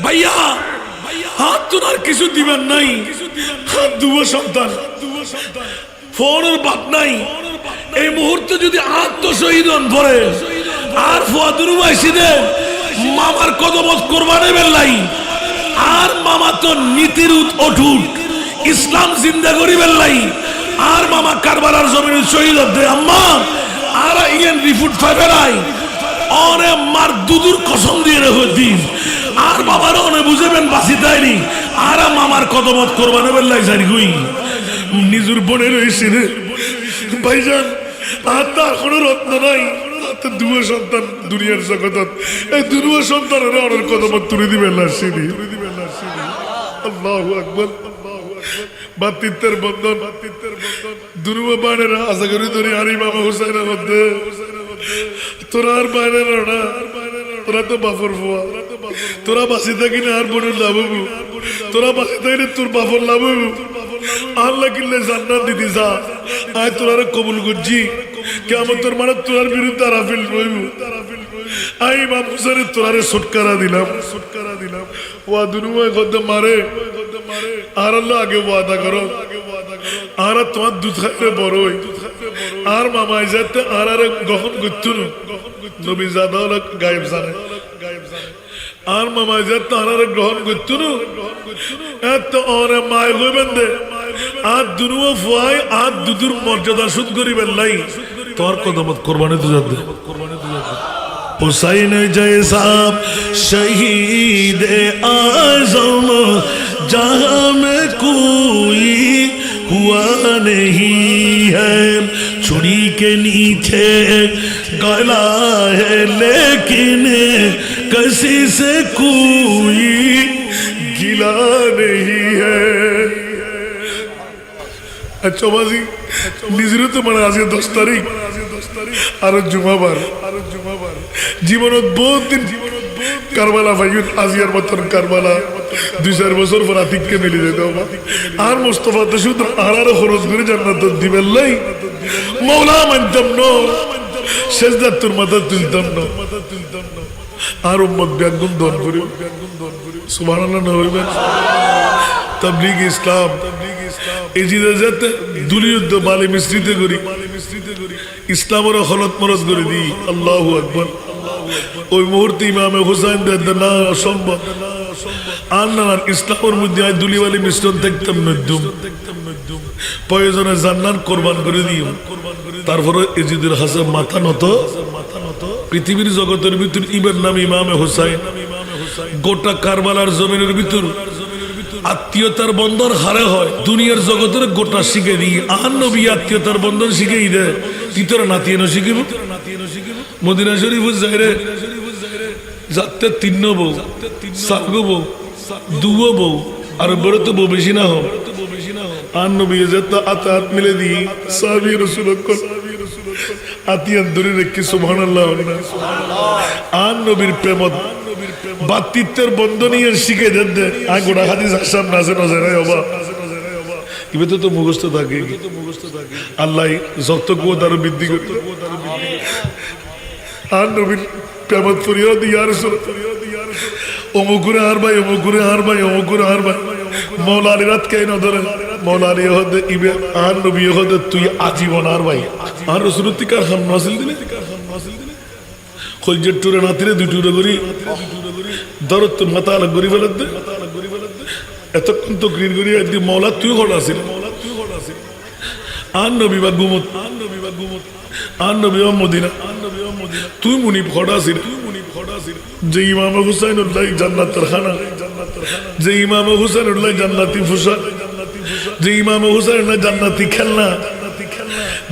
ভাইয়া হাত তোলার কিছু দিবেন নাই, হাত দুবো সন্তান, ফোনের বাদ নাই। এই মুহূর্তে যদি আত্মশহীদ হন পরে আর ফুয়াদুর মাইসিদে মামার কদমত কোরবানি বেল্লাই, আর মামা তো নীতির অটুট, ইসলাম জিন্দা করি বেল্লাই, আর মামা কারবালার জমিনে শহীদ হতে আম্মা আর ইয়েন রিফুট ফাইবেরাই অনে মার দুদুর কসম দিয়ে রেখে দিন, আর বাবার অনে বুঝেবেন বাসি তাইনি, আর মামার কদমত কোরবানি বেল্লাই জানি গুই নিজের বনে রয়েছে রে ভাইজান। আর তার কোনো রত্ন নাই, দুয়া সন্তান দুনিয়ার জগতত, এই দুয়া সন্তানের অনেক কদমত তুলে দিবেন লাসিনি। আল্লাহু আকবার। বাতিত্বের বন্ধন, দুনুয়া বানেরা আশা করি তোর আরি মামা হুসাইনের মধ্যে তোরা আর বাইরের না, তোরা তো বাফর ফুয়া, তোরা বাসি থাকি না আর বোনের লাভ হবু, তোরা বাসি থাকি তোর বাফর লাভ হবু। আল্লাহ কিনলে জান্নাত দিতে যা, আয় তোরা কবুল করছি কেমন তোর মানে তোর বিরুদ্ধে আরাফিল রইব। আই ইমাম হুসাইনের তোরারে ছুটকারা দিলাম, ওয়া দুনুয়া কত মারে, আর আল্লাহ আগে ওয়াদা করো, আর তোমার দুধ খাইলে বড়ই, আর মামাই যাতে আর গ্রহণ করতো না, নবী জাদা হলো গায়েব জানে, আর মামাই যাতে আর গ্রহণ করতো না, এত অনে মায় হইবেন দে, আর দুনুয়া ফুয়াই আর দুধুর মর্যাদা শুধ করিবেন লাই, তোর কদমত কোরবানি তো যাতে हुसैन जैसा शहीद आज़म जहाँ में कोई हुआ नहीं है, छुरी के नीचे गला है लेकिन किसी से कोई गिला नहीं है। अच्छा बाजी निजरू तो बना आज 10 तारीख আর জুমাবার জীবনত বহুত দিন কারবালা ভাইয়ুন আজিয়ার মতন কারবালা 2-4 বছর পর আতিককে মিলে যেতে হবে, আর মুস্তাফা তো শুধু আরার খরচ করে জান্নাত দিবেন লাই, মওলা মানতাম না, সেজদা তোর মাথা তুলতাম না, আর উম্মত ব্যাগুন দন করি সুবহানাল্লাহ না হইবেন। তাবলীগ ইসলাম এই জিদে যাতে দুলিয়ুদ্ধ বালি মিশ্রিত করি, ইসলামের হলত মরজ করে দিই। আল্লাহু আকবার। ওই মুহূর্তে ইমামে হুসাইন দেন না অসম্ভব, আর না ইসলামের মধ্যে আজ দুলিওয়ালি মিশ্রণ দেখতাম নদ্যুম, প্রয়োজনে জান্নাত কোরবান করে দিও। তারপরে ইজিদের হাসান মাথা নত, পৃথিবীর জগতের ভিতর ইবের নাম ইমামে হুসাইন, গোটা কারবালার জমিনের ভিতর আত্মীয়তার বন্ধন হারে হয়, দুনিয়ার জগতের গোটা শিখে দিই। আর নবী আত্মীয়তার বন্ধন শিখেই দেয়, তিতর নাতিয়ে ন শিখিব মদিনা শরীফ যাইরে যাতে 3 বউ 4 বউ 2 বউ আর বড় তো বউ বেশি না হোক, আর নবী যাতে আতাত মিলে দিই সাহাবী রাসূলুল্লাহ আতিয়ান ধরে রেখে সুবহানাল্লাহ। আর নবীর প্রেমত বাতিত্বের বন্ধনীয় শিখে দেন দে আই গোটা হাদিস আসাম নাজে নজরে বাবা ইবে তো মুখস্থ থাকে, আল্লাহ যত কুওয়াত আর বৃদ্ধি করতে। আর নবীর প্রেমত ফরিয়াদ ইয়া রাসূলুল্লাহ অমুকুরে আর ভাই, অমুকুরে আর ভাই, অমুকুরে আর ভাই, মওলা আলী রাত কেন ধরে, মওলা আলী হদে ইবে আর নবী হদে তুই আজীবন আর ভাই, আর রাসূলুল্লাহ তিকার হাম নাসিল দিলে খলজের টুরে নাতিরে 2 টুরে করি দরদ তো মাথা আলাগ করি ফেলে দে, এতক্ষণ তো গ্রিন করি একদিন মওলা তুই ঘর আসিল, আর নবী বা গুমত, আর নবী বা মদিনা, তুই মুনিব ঘর আসিল, যে ইমাম হুসাইনুল্লাহ জান্নাতের খানা, যে ইমাম হুসাইনুল্লাহ জান্নাতি পোশাক, যে ইমাম হুসাইনুল্লাহ জান্নাতি খেলনা,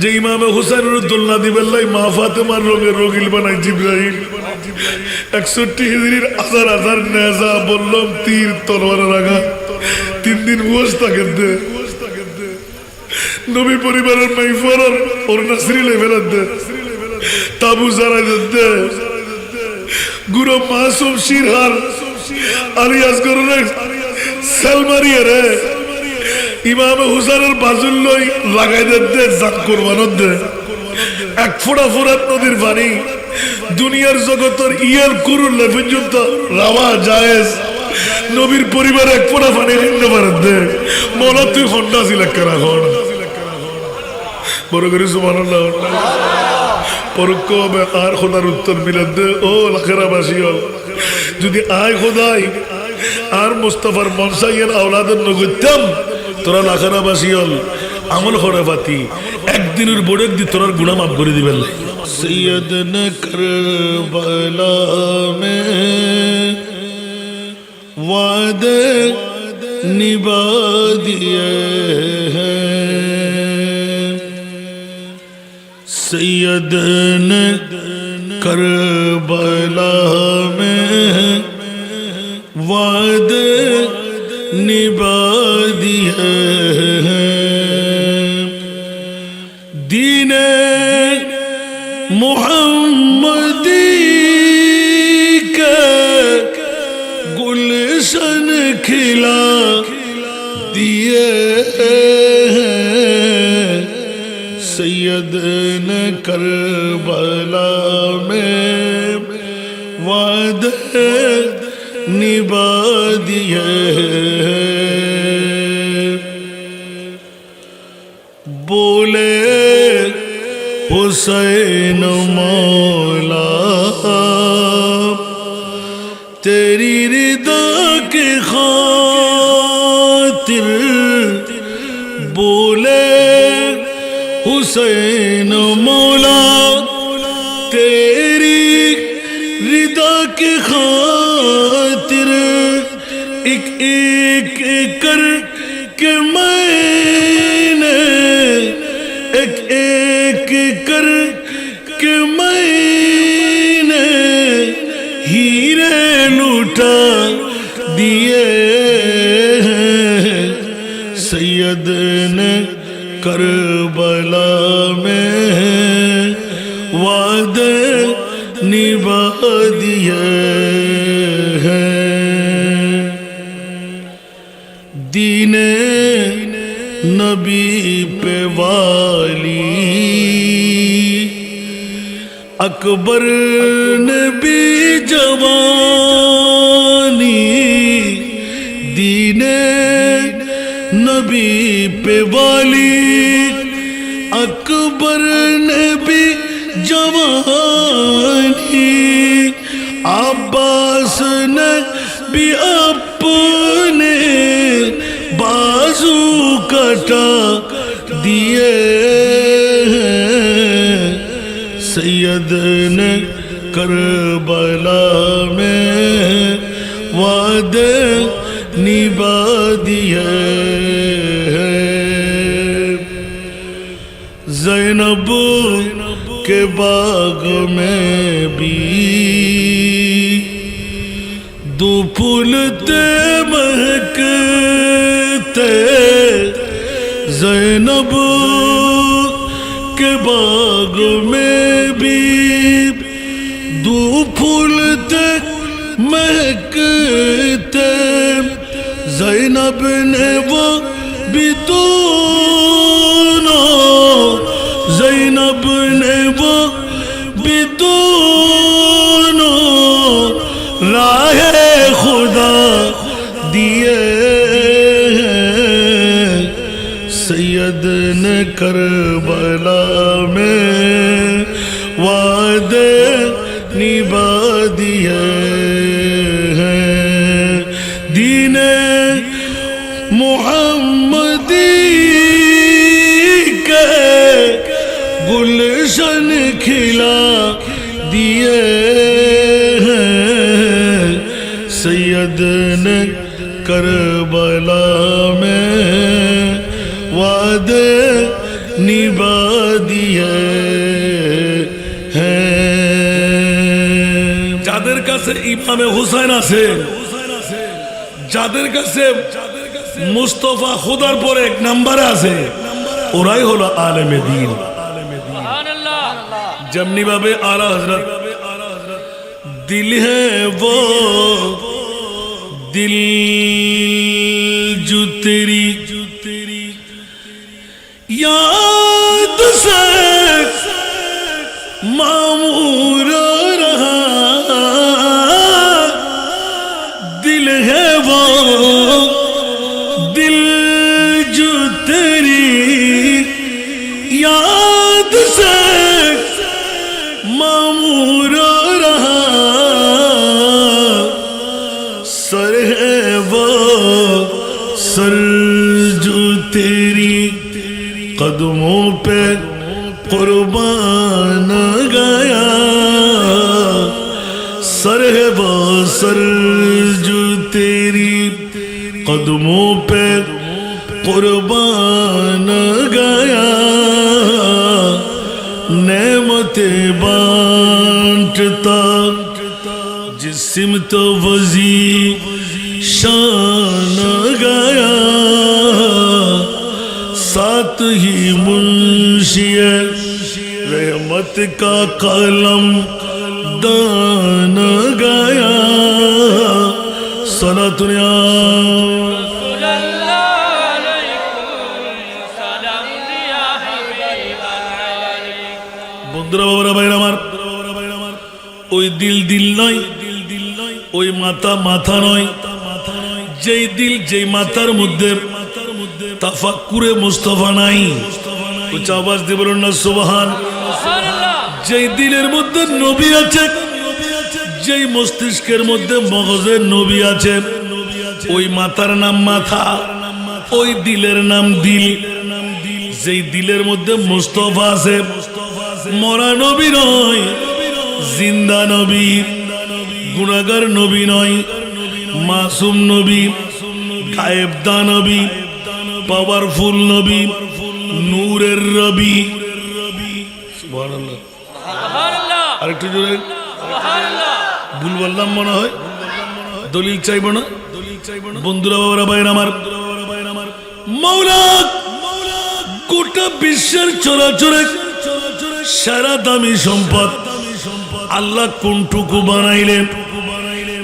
যে ইমাম হুসাইনের দোলনা দিবেল্লাই মা ফাতেমার রঙের রঙিল বানাই জিব্রাইল, 61 হিজরির হাজার নেজা বললাম তীর তলোয়ার রাখা 3 দিন বস থাকে দে, নবী পরিবারের মাইফার ওর নাসরি লেভেল দে, তাবু জারা দে, গুরু মাসুম শিরহার আলিয়াস গরে সালমারিয়া রে ইমাম হুসাইনের বাজুল লই লাগাই দে জাত কুরবানত দে, 1 ফোঁটা ফুরাত নদীর পানি দুনিয়ার জগতের ইয়ার কুরুল পর্যন্ত রাওয়া জায়েজ নবীর পরিবার এক ফোঁটা পানি কিনতে পারেন দে মৌলা তুই হন্ডা সিলেক্ট হন বড় করে সুবহানাল্লাহ পরোক্ষ হবে আর খোদার উত্তর মিলাদ দে ও লাখেরাবাসী হল যদি আয় খোদাই আর মুস্তাফার মনসাইয়ের আওলাদের নগত্যাম তোরা লাখেরাবাসী হল আমল করে পাতি একদিনের বড় একদিন তোরার গুনাহ মাফ করে দিবেন সৈয়দ ने करबला में वादे निभा दिए हैं सैयद ने करबला में वादे निभा दिए हैं दीने मोहम्मदी के गुलशन खिला दिए हैं सैयद ने करबला में वादे निभा दिए बोले हुसैन मौला तेरी रिदा की खातिर बोले हुसैन मौला तेरी रिदा की खातिर एक एक कर के मैंने एक एक कर के मैंने हीरे लूटा दिए हैं सैयद ने करबला में वादे निभा दिए हैं दीने नबी पे वाली अकबर ने भी जवानी दीने नबी पे वाली अकबर ने भी जवानी अब्बास ने भी अपने बाजू कटा दिए हैं सैयद ने करबला में वादे निभा दिए हैं ज़ैनब के बाग में भी दो फूल ते महकते ज़ैनब के बाग में भी दो फूल ते महकते ज़ैनब ने वो भी दोनों ज़ैनब ने वो भी दोनों राहे खुदा दिए हैं सैयद ने करबला में वादे निभा दिए हैं दीने मोहम्मदी के गुलशन खिला दिए हैं सैयद ने करबला में वादे निभा दिए हैं যাদের কাছে ইমামে হুসাইন আছে যাদের কাছে মুস্তাফা খুদার পরে এক নম্বরে আছে ওরাই হলো আলেমে দ্বীন যেমনি ভাবে আলা হযরত दिल है वो दिल जो तेरी याद से मामूर रहा दिल है वो दिल जो तेरी याद से मामूर रहा, सर है वो सर जो तेरी कदमों पे कुर्बान गया, सर है वो सर जो तेरी कदमों पे कुर्बान गया, नेमतें बांटता जिस सिमत वजी शान गया, साथ ही मुंशिए रहमत का कलम दान गया। सलातुनिया বন্ধুরা বাবারা ভাইরা আমার, ওই দিল দিল নয়, ওই মাথা মাথা নয়, যেই দিল যেই মাথার মধ্যে তাফাক্কুরে মুস্তাফা নাই, উচ্চ আওয়াজ দিয়ে বলুন না সুবহান। যেই দিলের মধ্যে নবী আছে, যেই মস্তিষ্কের মধ্যে মগজের নবী আছে, ওই মাথার নাম মাথা, ওই দিলের নাম দিল। যেই দিলের মধ্যে মুস্তাফা আছে, মরা নবী নয়, জিন্দা নবী, গুনাহগার নবী নয়, মাসুম নবী, গায়েবদা নবী, পাওয়ারফুল নবী, নূরের রবি। সুবহানাল্লাহ, আরেকটু জোরে ভুল বললাম মনে হয়, দলিল চাইব না। বন্ধুরা বাবারা ভাইরা আমার, মাওলা গোটা বিশ্বের চরাচরে সারা দামি সম্পদ আল্লাহ কোনটুকু বানাইলেন,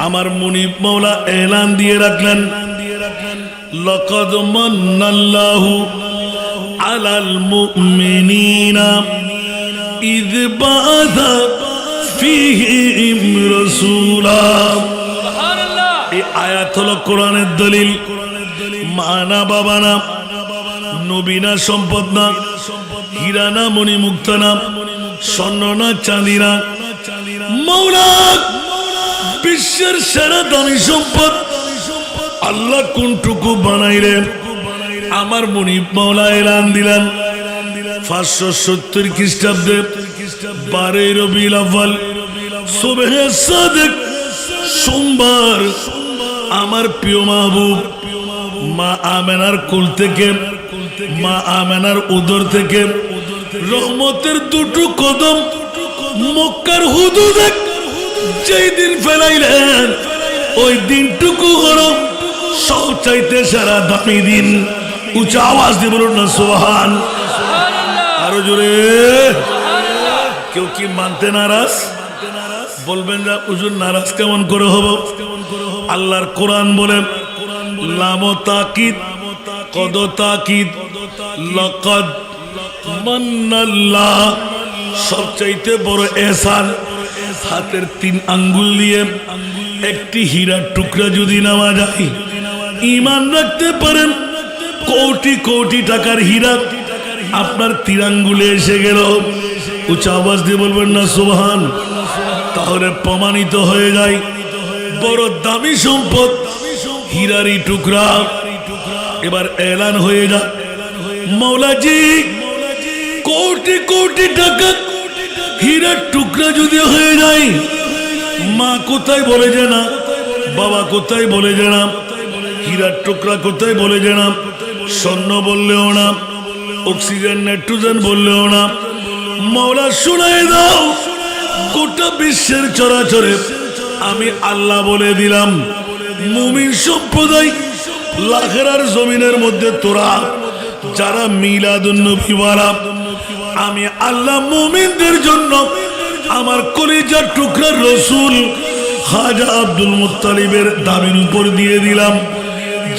আমার মুনিব মাওলা এলান দিয়ে রাখলেন, লাকাদ মান্নাল্লাহু আলাল মুমিনিনা ইয বাআসা ফীহিম রাসূলা। এই আয়াত হলো কোরআনের দলিল। মানা বাবা না, নবী না, সম্পদ না, হীরা না, মণি মুক্তা না, স্বর্ণ না, চাঁদি না, মাওলা বিশ্বের সেরা দামি সম্পদ আল্লাহ কোনটুকু বানাইলেন, আমার মুনিব মাওলা এলান দিলেন 570 খ্রিস্টাব্দে 12 রবিউল আউয়াল সুবহে সাদেক সোমবার, আমার প্রিয় মাহবুব মা আমেনার কোল থেকে, মা আমেনার উদর থেকে রহমতের দুটো কদম মক্কার হুদুদে যেই দিন ফেলাইলেন, ওই দিনটুকু হলো সবচাইতে সারা দামি দিন। উচ্চ আওয়াজ দিয়ে বলুন না সুবহান। আরো জোরে। কেউ কি মানতে নারাজ? বলবেন যা হুজুর নারাজ কেমন করে হব? আল্লাহর কোরআন বলে লাম তাকিদ কদ তাকিদ লাকাদ মান্নাল্লাহ, সবচাইতে বড় এহসান, হাতের 3 আঙ্গুল দিয়ে একটি হীরার টুকরা যদি নেওয়া যায়, ঈমান রাখতে পারেন, কোটি কোটি টাকার হীরা আপনার 3 আঙ্গুলে এসে গেল, উচ্চ আওয়াজ দিয়ে বলবেন না সুবহান। তাহলে প্রমাণিত হয়ে যায় বড় দামি সম্পদ হীরারই টুকরা। এবার এলান হয়ে যায়, মাওলাজি কোটি কোটি টাকা হীরার টুকরা যদি হয়ে যায়, মা কোথায় বলে যে না, বাবা কোথায় বলে যে না, হীরার টুকরা কোথায় বলে যে না, স্বর্ণ বললেও না, অক্সিজেন নাইট্রোজেন বললেও না, মাওলা শুনাই দাও গোটা বিশ্বের চরাচরে আমি আল্লাহ বলে দিলাম, মুমিন সম্প্রদায় লাখেরার জমিনের মধ্যে তোরা যারা মিলাদুন নবী ওয়ালা, আমি আল্লাহ মুমিনদের জন্য আমার কলিজার টুকরা রসুল খাজা আব্দুল মুত্তালিবের দাবির উপর দিয়ে দিলাম।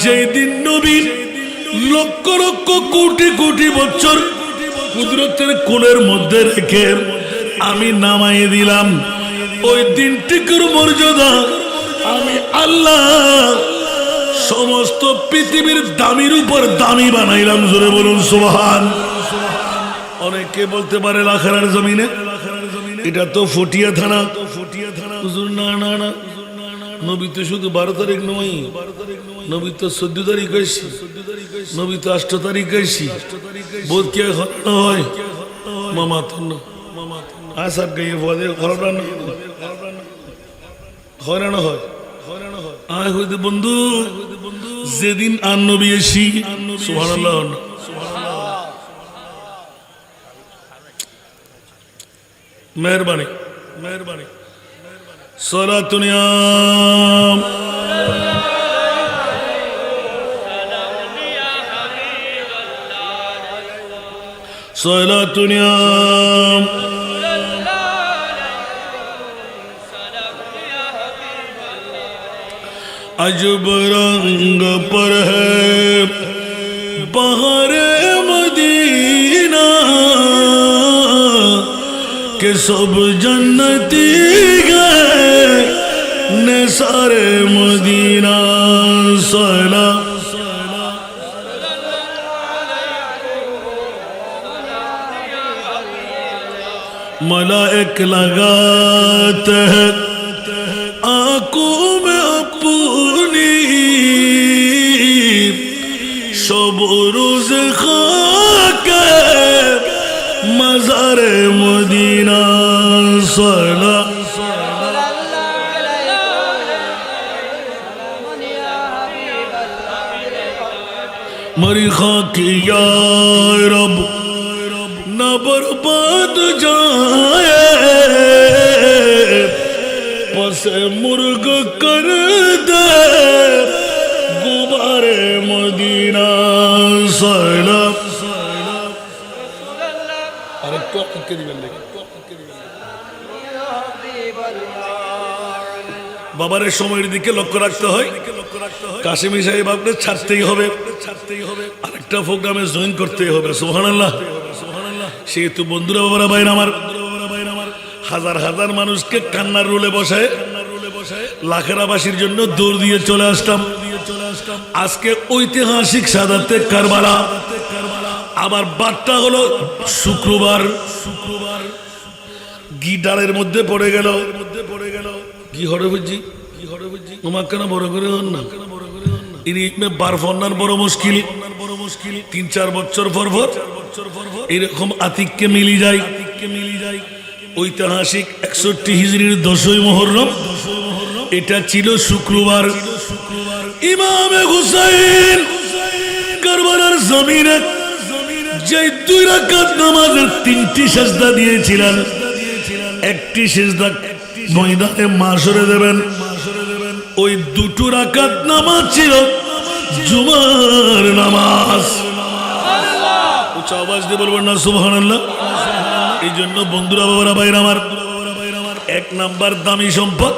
যেই দিন নবী লক্ষ লক্ষ কোটি কোটি বছর কুদরতের কোলের মধ্যে রেখে আমি নামাই দিলাম, ওই দিনটির মর্যাদা আমি আল্লাহ সমস্ত পৃথিবীর দামির উপর দামি বানাইলাম, জোরে বলুন সুবহান। অনেকে বলতে পারে লাখারার জমিনে, এটা তো ফটিয়া থানা। হুজুর না না না, নবী তো শুধু 12 তারিখ নয়, নবী তো 14 তারিখ আইসি, নবী তো 8 তারিখ আইসি। বোধ কে হরানো হয় মামা তো না, আসার গাইয়ে বলে হরানো হরানো হয়। আয় হইতে বন্ধু, যেদিন আর নবী এসি, সুবহানাল্লাহ, মেহরবানি মেহরবানি। সলাতুনিয়াম सलातुनियाम अजब रंग पर है बहारे मदीना के सब जन्नती गए ने सारे मदीना। सला मलाइक लगाते हैं आंखों में अपनी, शब रोज खाके मज़ार मदीना। सला मरी खाकी या रब न बर्बाद जाए, पसे मुर्ग कर दे गुबारे मदीना। सला अरे तो বাবারের সময়ের দিকে লক্ষ্য রাখতে হয়। কাশিমি সাহেব আপনি ছাড়তেই হবে, আরেকটা প্রোগ্রামে জয়েন করতেই হবে। সুবহানাল্লাহ। সেহেতু বন্ধুরা, বাবারা, ভাইরা আমার, হাজার হাজার মানুষকে কান্নার রোলে বসায় লাখেরাবাসীর জন্য দৌড় দিয়ে চলে আসতাম। আজকে ঐতিহাসিক সাদাতে কারবালা। আমার বারটা হলো শুক্রবার, গিটারের মধ্যে পড়ে গেল। কি হরে বুঝি তোমার কেন বড় করে হন না, ইনি বার ফন্নার বড় মুশকিল। 3-4 বছর পর এরকম আতিককে মিলি যায়। ঐতিহাসিক 61 হিজরির 10ই মুহররম, এটা ছিল শুক্রবার। ইমামে হুসাইন কারবালার জমিনে যে 2 রাকাত নামাজের 3টি সিজদা দিয়েছিলেন, একটি সিজদা ময়দানে মাশরে দেবেন। ওই 2 রাকাত নামাজ ছিল জুমার নামাজ। উচ্চ আওয়াজ দিয়ে বলবেন না সুবহানাল্লাহ। এই জন্য বন্ধুরা, বাবারা, ভাইরা আমার, 1 নাম্বার দামি সম্পদ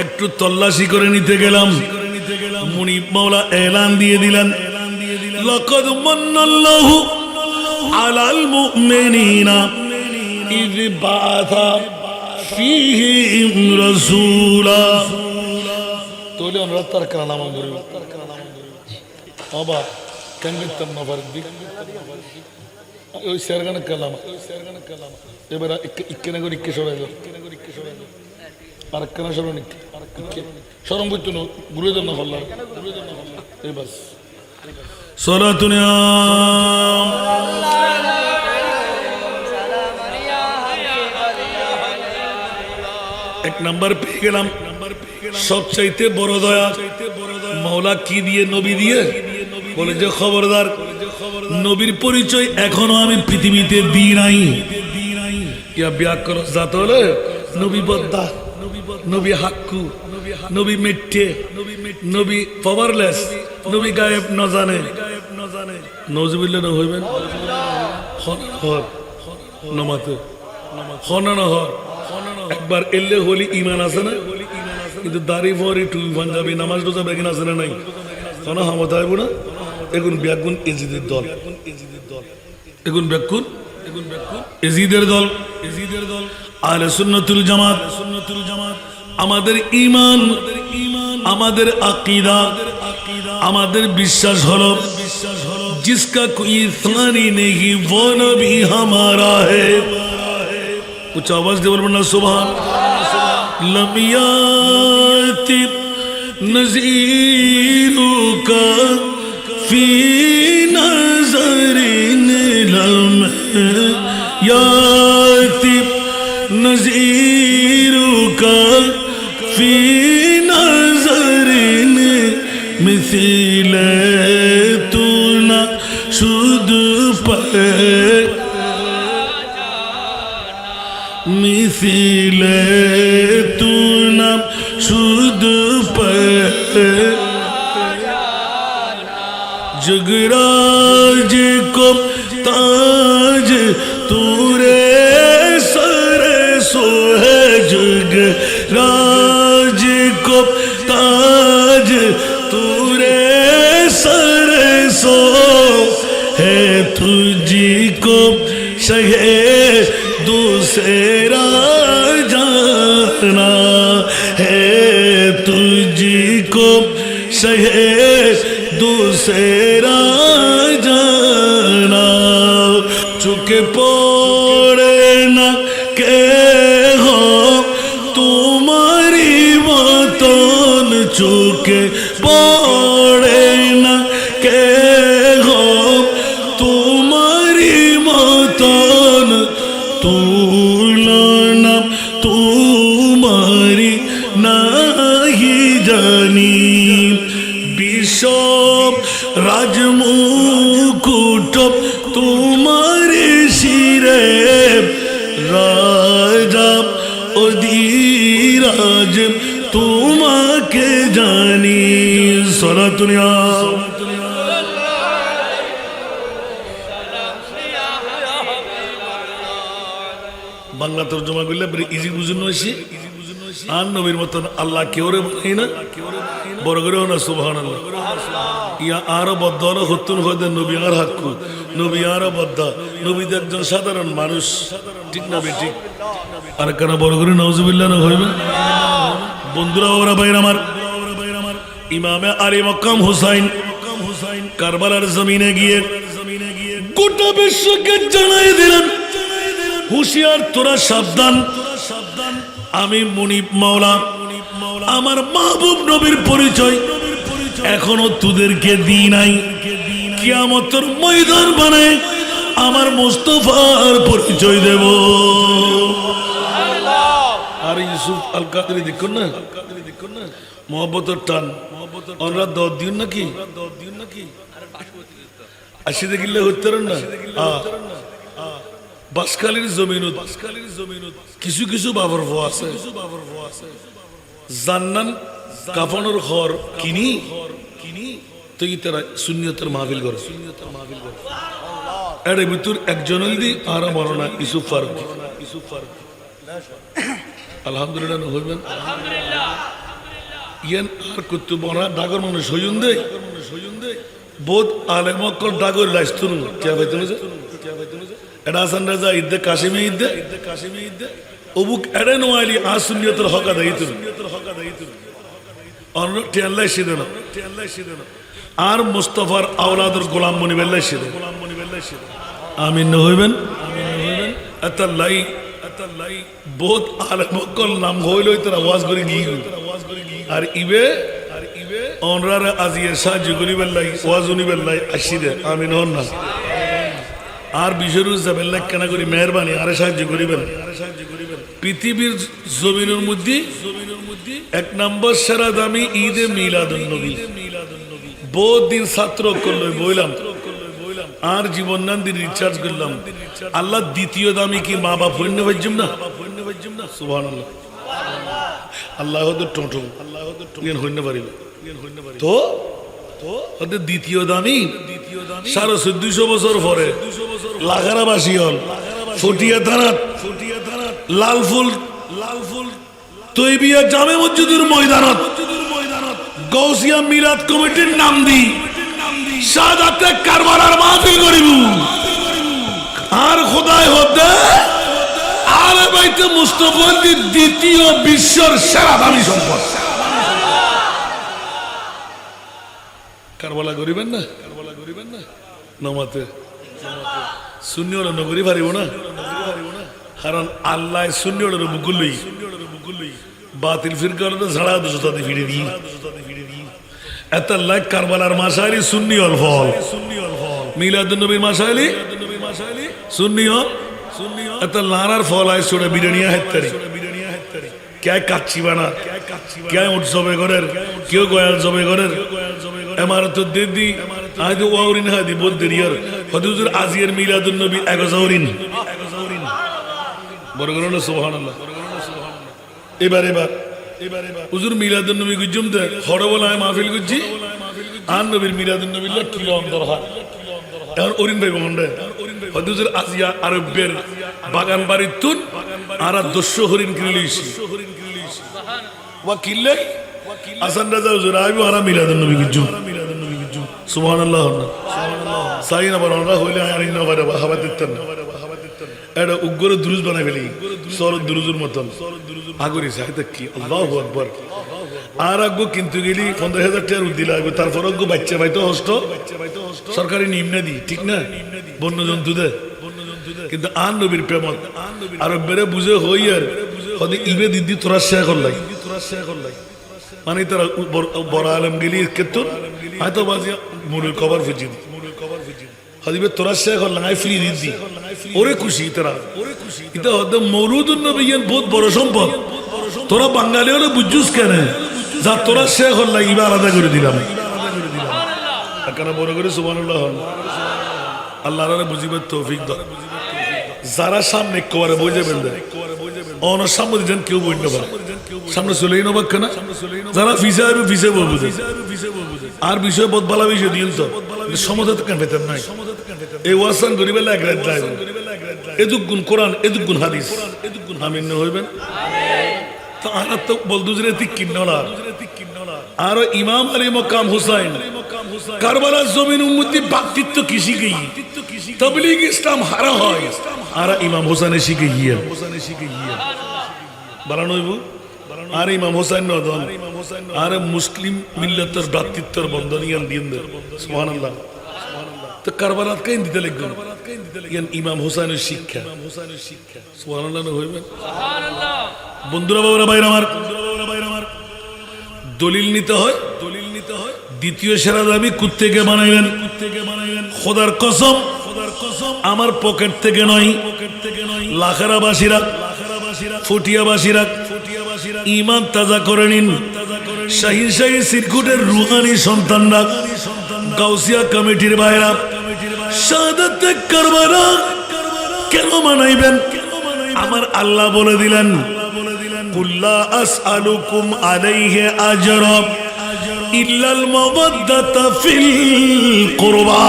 একটু তল্লাশি করে নিতে গেলাম। মুনিব মাওলা এলান দিয়ে দিলেন, লাকাদ মান্নাল্লাহু আলাল মুমিনিনা ইয বাআসা ফীহিম রাসূলা। তোলে আমরা তার কালাম ধরে বাবা কেন নফর দিক ওই শেরগান কালাম। এবার ইক্কেনে করে ইক্কে সরাইল, আর একখানা সরণ সরম করতো না, ঘুরে যান না পারলাম। এবার সলাতুনিয়াম এক নাম্বার পেয়ে গেলাম। সবচাইতে বড় দয়া মাওলা কি দিয়ে? নবী দিয়ে। বলে যে খবরদার, নবীর পরিচয় এখনো আমি পৃথিবীতে দিই নাই। ইয়া ব্যাকরণ জাত হলে নবী বদ্দা, নবী হাক্কু, নবী মিথ্যে, নবী পাওয়ারলেস, নবী গায়েব না জানে। নজবিল্লাহ না হইবেন হর নমাতে হনানো হর। একবার এলে হলি ইমান আছে না, কিন্তু দাড়ি ফরি টুপি পাঞ্জাবি নামাজ রোজা বেগিন আছে না নাই, কেন হামত আইব না। এগুন ব্যাগুন এজিদের দল, এগুন ব্যাগুন এজিদের দল, আহলে সুন্নাতুল জামাত। আমাদের ঈমান আমাদের আকীদা আমাদের বিশ্বাস হলো जिसका कोई सानी नहीं वो नबी हमारा है कुछ आवाज दे बोलना सुभान लमियाति नज़ीरु का फी नज़रिन लमियाति नज़ीरु का फी नज़रिन मिथिले मिथिले तू नाम शुद्ध जगराज को ताज तूरे सरे सो है जगराज को ताज तूरे सरे सो है तुझी को शहे दूसरा जाना है तुझी को शहे दूसरा जाना चुके पड़े न के हो तुम्हारी मतन चुके पड़े न के हो तुम्हारी मतन तुलना तुम्हारी नहीं जानी विश्व राजमुकुट तुम्हारे शिरे राजा अधिराज तुम्हाके जानी सारा दुनिया বাংলা তরজমা করলে ইজি বুঝুন আসি আর নবীর মতন আল্লাহ কেউ রে বানাই না বড় করেও না সুবহানাল্লাহ ইয়া আরো বদ্ধ হলো হত্যুন হয়ে নবী আর হাক্কু নবী আরো বদ্ধ নবী একজন সাধারণ মানুষ ঠিক না বেঠিক আর কেন বড় করে নাউজুবিল্লাহ না হইবে বন্ধুরা ওরা ভাইরা আমার ইমামে আলী মক্কাম হুসাইন কারবালার জমিনে গিয়ে গোটা বিশ্বকে জানাই দিলেন হুশিয়ার তোরা সাবধান আমি মুনিব মাওলা আমার মাহবুব নবীর পরিচয় এখনো তোদেরকে দিই নাই কিয়ামতের ময়দান বানায় আমার মুস্তাফার পরিচয় দেব আর ইউসুফ আল কাদরি দেখুন না মোহাম্মতের টান ওরা 10 দিন নাকি আসি দেখিলে হতে না বাসখালীর জমিনত কিছু কিছু বাবর ভো আছে জান্নান কাফনের ঘর কিনি তুই তারা সুন্নিয়তের মাহফিল করে এর ভিতর একজন দি আর মরনা ইউসুফ ফারুক আলহামদুলিল্লাহ হইবেন ইয়ান আর কুতু বনা ডাগর মানুষ হইন দে বহুত আলেম কল ডাগর লাইস্তুন কে ভাই তুমি এটা হাসান রাজা ঈদে কাশিমে ঈদে অবুক এড়ে নোয়ালি আ সুন্নিয়তের হক আদায় হইতো অন্য টেল্লাই সিদেন আর মুস্তাফার আওলাদের গোলাম মনিবেল্লাই সিদেন আমিন হইবেন আতাল্লাই বহুত আলেম কল নাম হইল তোর আওয়াজ করে গিয়ে আর ইবে অনরার আজিয়ে সাহায্য করিবেল্লাই ওয়াজ উনিবেল্লাই আসিদে আমিন হন না আর বিশ্বরুজ্জাবেল্লাহ কেন করি মেহরবানি আরে সাহায্য করিবেন পৃথিবীর জমিনের মধ্যে 1 নম্বর সেরা দামি ঈদে মিলাদুন নবী বহুত দিন ছাত্র করল বইলাম আর জীবন নাম দিন রিচার্জ করলাম আল্লাহ দ্বিতীয় দামি কি মা বাপ হইন্য বাজ্যম না সুবহানাল্লাহ আল্লাহ তো টোটো ইয়ান হইন্য পারিবে তো ওদের দ্বিতীয় দামি 1450 বছর পরে লাগারাবাসী হল ফটিয়া থানা লালফুল তৈবিয়া জামে মসজিদের ময়দানত গৌসিয়া মিলাদ কমিটির নাম দি শাহাদাতে কারবালার মাহফিল করিব আর খোদায় হতে আলে বাইতে মুস্তাফার দ্বিতীয় বিশ্বের সেরা দামি সম্পদ কারবালা করিবেন না নমাতে শূন্য হলো নগরী পারিব না কারণ আল্লাহ শূন্য হলো মুকুল্লই বাতিল ফিরকার ঝাড়া দুশো তাদের ফিরে দিই এত লাখ কারবালার মাসাইলি সুন্নি অল ফল মিলাদুন নবীর মাসাইলি সুন্নি এত লারার ফল আয় ছোট বিরিয়ানিয়া হেত্তারি কে কাচ্ছি বানা কে উৎসবে করের কেউ গয়াল জবে করের এমারত দেদি আজ ওয়াউরিন হাদি বলতে রিয়ার হদুজুর আজিয়ের মিলাদুন নবী এগজাউরিন বড় করুন সুবহানাল্লাহ এবার হুজুর মিলাদুন নবী গুজুম দে হড়বলায় মাহফিল গুজি আন নবীর মিলাদুন নবী কিলো অন্তর হয় এখন অরিন ভাই বন্ধে হদুজুর আজিয়া আরবের বাগান বাড়ির তুন আর 200 হরিণ কিনলিছি ওয়া কিল্লে আসান রাজা হুজুর আইবো আর মিলাদুন নবী গুজুম সুবহানাল্লাহ সাইনা বড়রা হইলে আইনা বারে হাবাতেন এটা উগ্র দুরুজ বানাই ফেলি সরদ দুরুজের মতন আগরি সাহিত্য কি আল্লাহু আকবার আর আগ্গো কিন্তু গেলি 15,000 টাকা দিলা আগো তারপর আগ্গো বাচ্চা ভাইতো হস্ত সরকারি নিম্নে দি ঠিক না বন্য জন্তু দে কিন্তু আন নবীর প্রেমত আর বেরে বুঝে হই আর হদি ইবে দিদি তোরা শেখ করলাই মানে তারা বড় আলম গেলি কেতর হয়তো বাজি মুরুল কভার ফুজি হদিবে তোরা শেখ করলাই ফ্রি দিদি ওরে খুশি তারা এটা হয়তো মৌলুদুন নবীন বহুত বড় সম্পদ তোরা বাঙালি হলে বুঝুস কেন যা তোরা শেখ হল্লা ইবা আলাদা করে দিলাম বড় করে সুবহানাল্লাহ আল্লাহর বুঝিবার তৌফিক দাও যারা সামনে কোয়ারে বুঝে বেলদে অন সামনে যেন কেউ বইন না সামনে চলেই না বাক্কা না যারা ভিসা আর ভিসা বুঝে আর বিষয় বহুত ভালো বিষয় দিন তো সমাজত কেন পেতেন নাই এই ওয়াসান গরিবে লাগ রাত যায় এদুগুন কোরআন এদুগুন হাদিস আমিন না হইবেন তো আনা তো বলদুজরে ঠিক কিন্নলা আর ইমাম আলী মকাম হুসাইন কারবালা জমিন উম্মতি ব্যক্তিত্ব কি শিখে তাবলীগ ইসলাম হারা হয় আর ইমাম হুসাইনে শিখে গিয়ে বানানো হইব আর ইমাম হুসাইন নদন আর মুসলিম মিল্লাতের ব্যক্তিত্বের বন্ধন ইয়ান দিন সুবহানাল্লাহ তো কারবালাত কেন দিতে লাগবে ইয়ান ইমাম হুসাইনের শিক্ষা সুবহানাল্লাহ হইবে সুবহানাল্লাহ বন্ধুরা বাবারা ভাইরা আমার দলিল নিতে হয় দ্বিতীয় সেরা দাবি কুত্তেকে বানাইলেন খোদার কসম আমার পকেট থেকে নয় লাখারাবাসীরা ফুটিয়াবাসীরা ঈমান তাজা করে নিন শাহিন শাহী সিরকুটের রুহানি সন্তানরা গাউসিয়া কমিটির ভাইরা শাহাদাত কারবালা কেন মানাইবেন আমার আল্লাহ বলে দিলেন কুল্লা আসআলুকুম আলাইহি আজরা ইল্লাল মাওয়াদ্দাতা ফিল কুরবা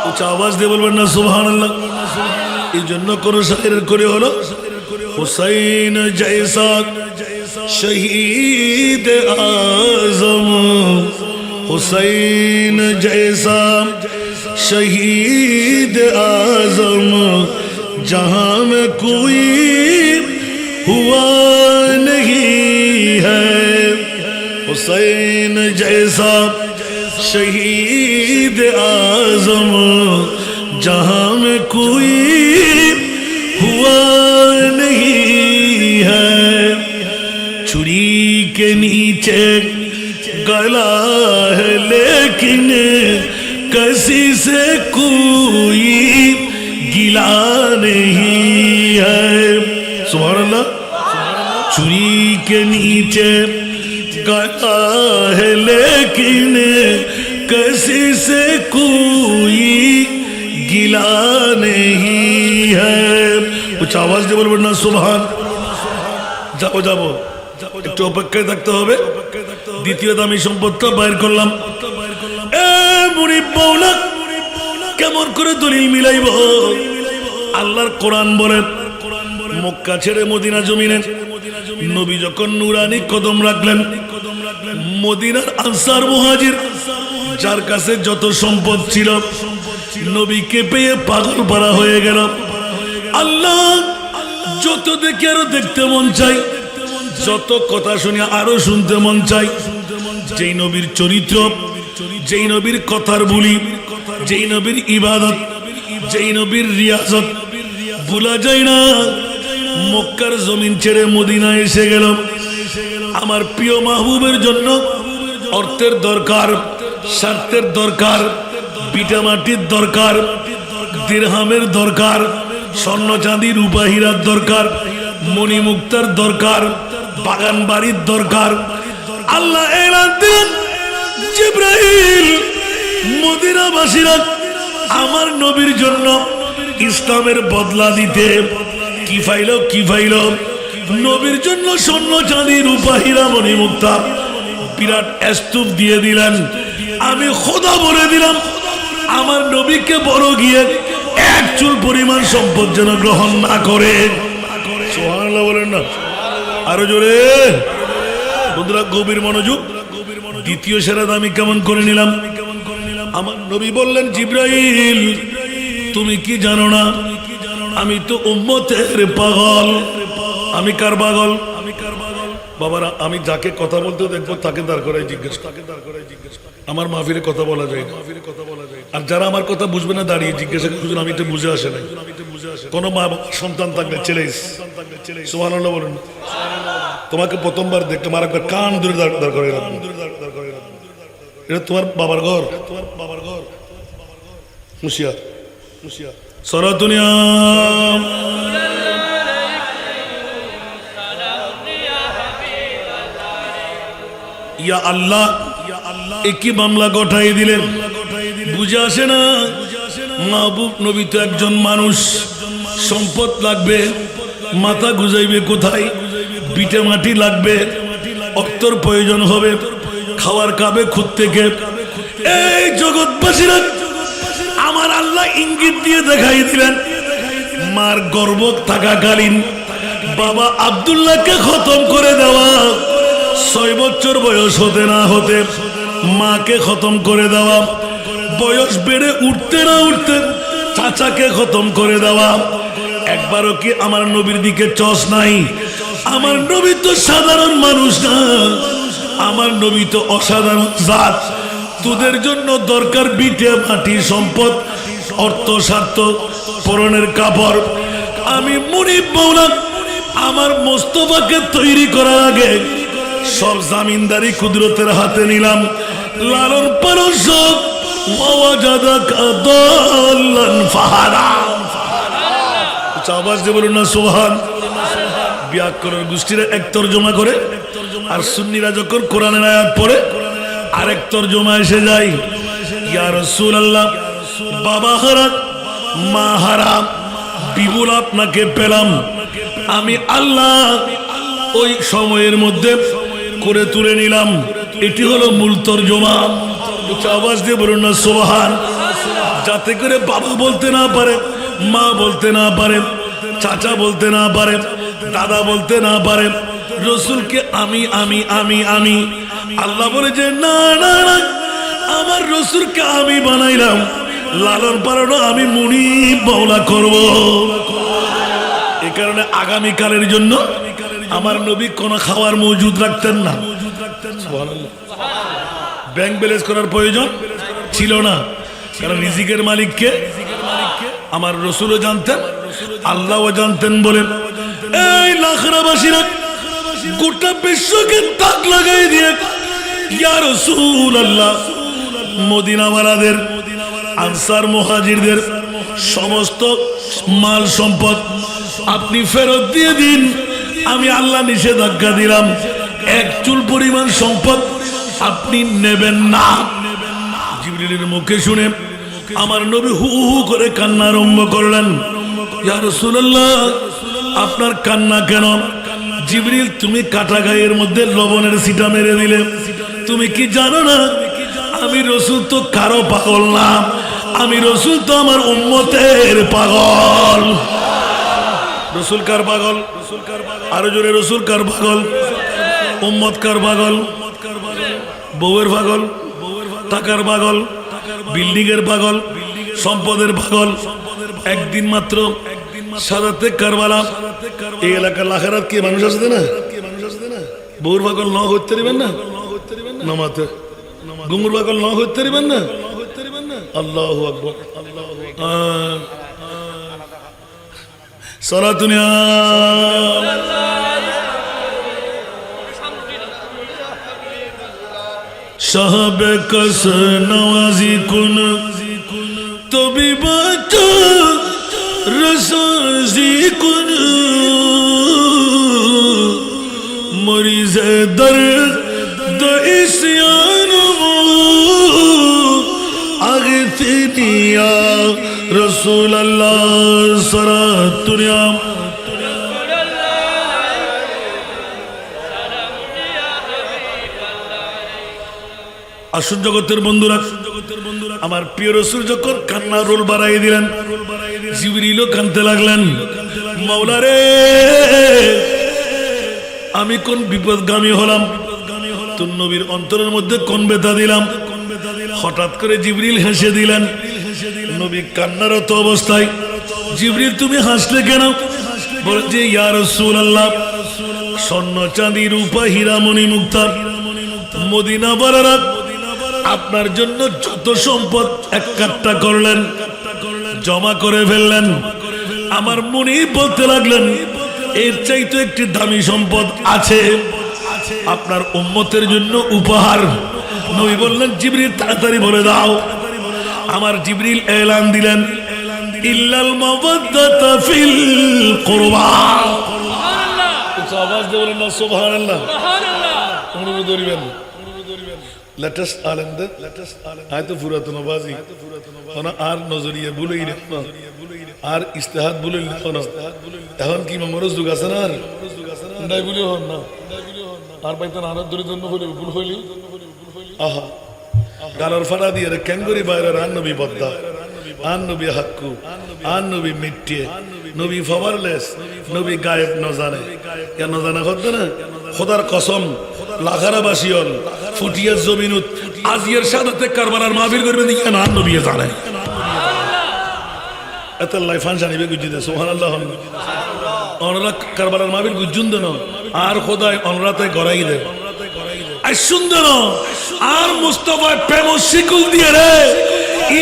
উচ্চ আওয়াজ দিয়ে বলবেন না সুবহানাল্লাহ এই জন্য কোন শায়ের করে হলো হুসাইন জৈসা শহীদ আজম হুসাইন জৈসা শহীদ আজম जहां में कोई हुआ नहीं है हुसैन जैसा शहीद आजम जहां में कोई हुआ नहीं है छुरी के नीचे गला है लेकिन किसी से कोई गिला नहीं है सुभानअल्लाह छुरी के नीचे गला है लेकिन किसी से कोई गिला नहीं है कुछ आवाज दे बोलबो ना सुभान যাবো যাবো একটু অপেক্ষায় থাকতে হবে দ্বিতীয় দামি সম্পদটা বাইর করলাম এ মুরিদ মাওলা কেমন করে দলিল মিলাইব আল্লাহর কোরআন বলে মক্কা ছেড়ে মদিনা জমিনে নবী যখন নুরানি কদম রাখলেন মদিনার আনসার মুহাজির যার কাছে যত সম্পদ ছিল নবীকে পেয়ে পাগল পারা হয়ে গেল আল্লাহ যত দেখে আরো দেখতে মন চাই যত কথা শুনে আরো শুনতে মন চাই যেই নবীর চরিত্র যেই নবীর কথার বলি, যেই নবীর ইবাদত, যেই নবীর রিয়াজত ভুলা যায় না। মক্কার জমিন ছেড়ে মদিনা এসে গেল। আমার প্রিয় মাহবুবের জন্য অর্থের দরকার, স্বার্থের দরকার, বিটা মাটির দরকার, দিরহামের দরকার, স্বর্ণ চাঁদি রূপা হীরার দরকার, মণিমুক্তার দরকার, বাগান বাড়ির দরকার। আল্লাহ এলান দিলেন, জিবরাইল মদিনাবাসীরা আমার নবীর জন্য ইসলামের বদলা দিতে কি ফাইল নবীর জন্য স্বর্ণ চাঁদি রূপা হীরা মণিমুক্তা বিরাট স্তূপ দিয়ে দিলেন। আমি খোদা বলে দিলাম, আমার নবীকে বড় গিয়ে এক চুল পরিমাণ সম্পদ যেন গ্রহণ না করে। সুবহানাল্লাহ বলেন না, আরো জোরে। বন্ধুরা গভীর মনোযোগ। দ্বিতীয় সেরাত আমি কেমন করে নিলাম? আমার নবী বললেন, জিবরাইল তুমি কি জানো না আমি তো উম্মতের পাগল। আমি কার পাগল? বাবারা, আমি যাকে কথা বলতে দেখবো তাকে দাঁড় করাই জিজ্ঞেস। আমার মাহফিলে কথা বলা যায় না, আর যারা আমার কথা বুঝবে না দাঁড়িয়ে জিজ্ঞাসা করছেন, আমি তো বুঝে আসে নাই। কোন মা সন্তান থাকলে ছেলে, সুবহানাল্লাহ বলেন। তোমাকে প্রথমবার দেখলাম, আর একবার কান ধরে দাঁড় করে রাখবো। এটা তোমার বাবার ঘর, মুশিয়া সরাতুনিয়া। ইয়া আল্লাহ, একই মামলা গঠাই দিলেন। বুঝে আসে না, মাহবুব নবী তো একজন মানুষ, সম্পদ লাগবে, মাথা গুজাইবে কোথায়? বিটে মাটি লাগবে, অর্থর প্রয়োজন হবে, খাওয়ার কাবে খুদ থেকে। এই জগৎবাসীরা আমার আল্লাহ ইঙ্গিত দিয়ে দেখাই দিলেন, মার গর্ভ থাকাকালীন বাবা আব্দুল্লাহকে খতম করে দেওয়া, 6 বছর বয়স হতে না হতে মাকে খতম করে দেওয়া, বয়স বেড়ে উঠতে না উঠতে চাচাকে খতম করে দেওয়া। একবারও কি আমার নবীর দিকে চস নাই? আমার নবী তো সাধারণ মানুষ না, আমার নবী তো অসাধারণ জাত। তোদের জন্য দরকার বিটে মাটি, সম্পদ, অর্থ, স্বার্থ, পরনের কাপড়। আমি মুনিব মওলা আমার মোস্তফাকে তৈরি করার আগে সব জামিনদারি কুদরতের হাতে নিলাম। লালন পালন সব ওয়াজাদাকা দাল্লান ফাহাদা। আওয়াজ দিয়ে বলুন না সুবহান। ব্যাকরণ গোষ্ঠীরা এক তরজমা করে, আর সুন্নিরা যখন কোরআনের আয়াত পড়ে আরেক তরজমা এসে যায়। ইয়া রাসূলুল্লাহ, বাবা হারা, মা হারা, বিপুল আপনাকে পেলাম। আমি আল্লাহ ওই সময়ের মধ্যে করে তুলে নিলাম। এটি হলো মূল তরজমা। আওয়াজ দিয়ে বলুন না সুবহান। যাতে করে বাবা বলতে না পারে, মা বলতে না পারে, চাচা বলতে না পারে, দাদা বলতে না পারে, রসুলকে আমি আমি আমি আমি। আল্লাহ বলে যে না না না, আমার রসুলকে আমি বানাইলাম, লালন পালন আমি মুনিব মওলা করব। এই কারণে আগামীকালের জন্য আমার নবী কোন খাওয়ার মজুদ রাখতেন না। সুবহানাল্লাহ। ব্যাংক ব্যালেন্স করার প্রয়োজন ছিল না, কারণ রিজিকের মালিককে আমার রসুলও জানতেন, আল্লাহও জানতেন। বলেন এই লাখরাবাসীরা গোটা বিশ্বকে তাক লাগাই দিয়ে ইয়া রাসূলুল্লাহ, মদিনাওয়ালাদের, আনসার মুহাজিরদের সমস্ত মাল সম্পদ আপনি ফেরত দিয়ে দিন। আমি আল্লাহ নিষেধাজ্ঞা দিলাম, এক চুল পরিমাণ সম্পদ আপনি নেবেন না। জিবরিলের মুখে শুনে আমার নবী হু হু করে কান্না আরম্ভ করলেন। ইয়া রাসূলুল্লাহ, আপনার কান্না কেন? জিবরিল, তুমি কাটা গায়ের মধ্যে লবণের ছিটা মেরে দিলে। তুমি কি জানো না আমি রসুল তো কারো পাগল না, আমি রসুল তো আমার উম্মতের পাগল। রসুল কার পাগল? আরো জোরে, রসুল কার পাগল? উম্মত কার পাগল? বউয়ের পাগল, টাকার পাগল, বিল্ডিং এর পাগল, সম্পদের পাগল। একদিন মাত্র সাদাতে কারবালা, এই এলাকার লাখেরাত কি মানুষ আছে না? বউর পাগল ন করতে দিবেন না, নমাতে গুমুর বাকল ন হইতে পারবেন না আল্লাহু আকবার সালাতুনিয়া সাহাবে কস নওয়াজি কুন তবি বাত রসাজি কুন মরিজ দর্দ ইসয়ান আগতিনি ইয়া রাসূল আল্লাহ সালাতুনিয়া আসুন জগতের বন্ধুরা আমার প্রিয় রাসূল যখন কান্নার রোল বাড়াই দিলেন জিবরিলও কাঁদতে লাগলেন মাওলা রে আমি কোন বিপদগামী হলাম তোর নবীর অন্তরের মধ্যে কোন ব্যথা দিলাম হঠাৎ করে জিবরিল হেসে দিলেন নবী কান্নারত অবস্থায় জিবরিল তুমি হাসলে কেন বলে যে ইয়া রাসূলুল্লাহ স্বর্ণ চাঁদি রূপা হীরা মণি মুক্তা মদিনা বারারাত আপনার জন্য যত সম্পদ একাট্টা করলেন জমা করে ফেললেন আমার মনে বলতে লাগলেন এর চাইতে একটি দামি সম্পদ আছে আপনার উম্মতের জন্য উপহার নবী বললেন জিবরিল তাড়াতাড়ি বলে দাও আমার জিবরিল এলান দিলেন ইল্লাল মাওয়াদ্দাতা ফিল কুরবা সুবহানাল্লাহ আওয়াজ দিয়ে বলেন না সুবহানাল্লাহ সুবহানাল্লাহ অনুরোধ করিবেন লেটেস্ট আলেমদের হয়তো পুরাতন বাজি আর নজরিয়া ভুলেই না আর ইস্তেহাদ ভুলেই না এখন কি মরজ যুগ আছে না আর নাই ভুলে হন না আর পাইতেন আর ধরে জন্য হইলে ভুল হইলি আহা গালার ফাড়া দিয়ে ক্যাঙ্গরি বাইরের আর নবী বদ্দা আর নবী হাক্কু আর নবী মিট্টে নবী পাওয়ারলেস নবী গায়েব ন জানে কেন জানা হতো না খোদার কসম লাখারা বাসিয়ল ফুটিয়া জমিনুত আজিয়ার সাদাতে কারবালার মাহফিল করবে দিকে না নবী জানে এত লাইফান জানিবে গুজিদে সুবহানাল্লাহ অনরা কারবালার মাহফিল গুজুন দেন আর খোদায় অনরাতে গড়াই দে আই সুন্দর আর মুস্তাফা প্রেম শিকুল দিয়ে রে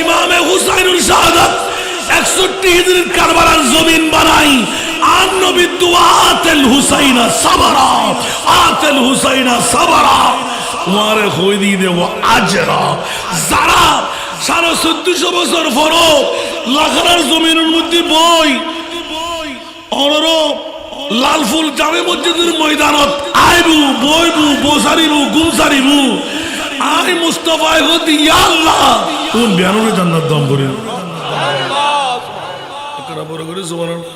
ইমামে হুসাইনুল শাহাদাত 61 হিজরির কারবালার জমিন বানাই আর নবী দুআতেল হুসাইনা সাবরা আতেল হুসাইনা সাবরা ওয়ারে খোদি দে ওয়া আজরা যারা 1450 বছর ফরক লাখার জমিনের মধ্যে বই অনরো লালফুল জামে মসজিদের ময়দানত আইবু বইবু বসারিবু গুমসারিবু আই মুস্তাফা হদি ইয়া আল্লাহ কোন বিয়ানুরে জান্নাত দাম করে একরা বড় করে সুবহানাল্লাহ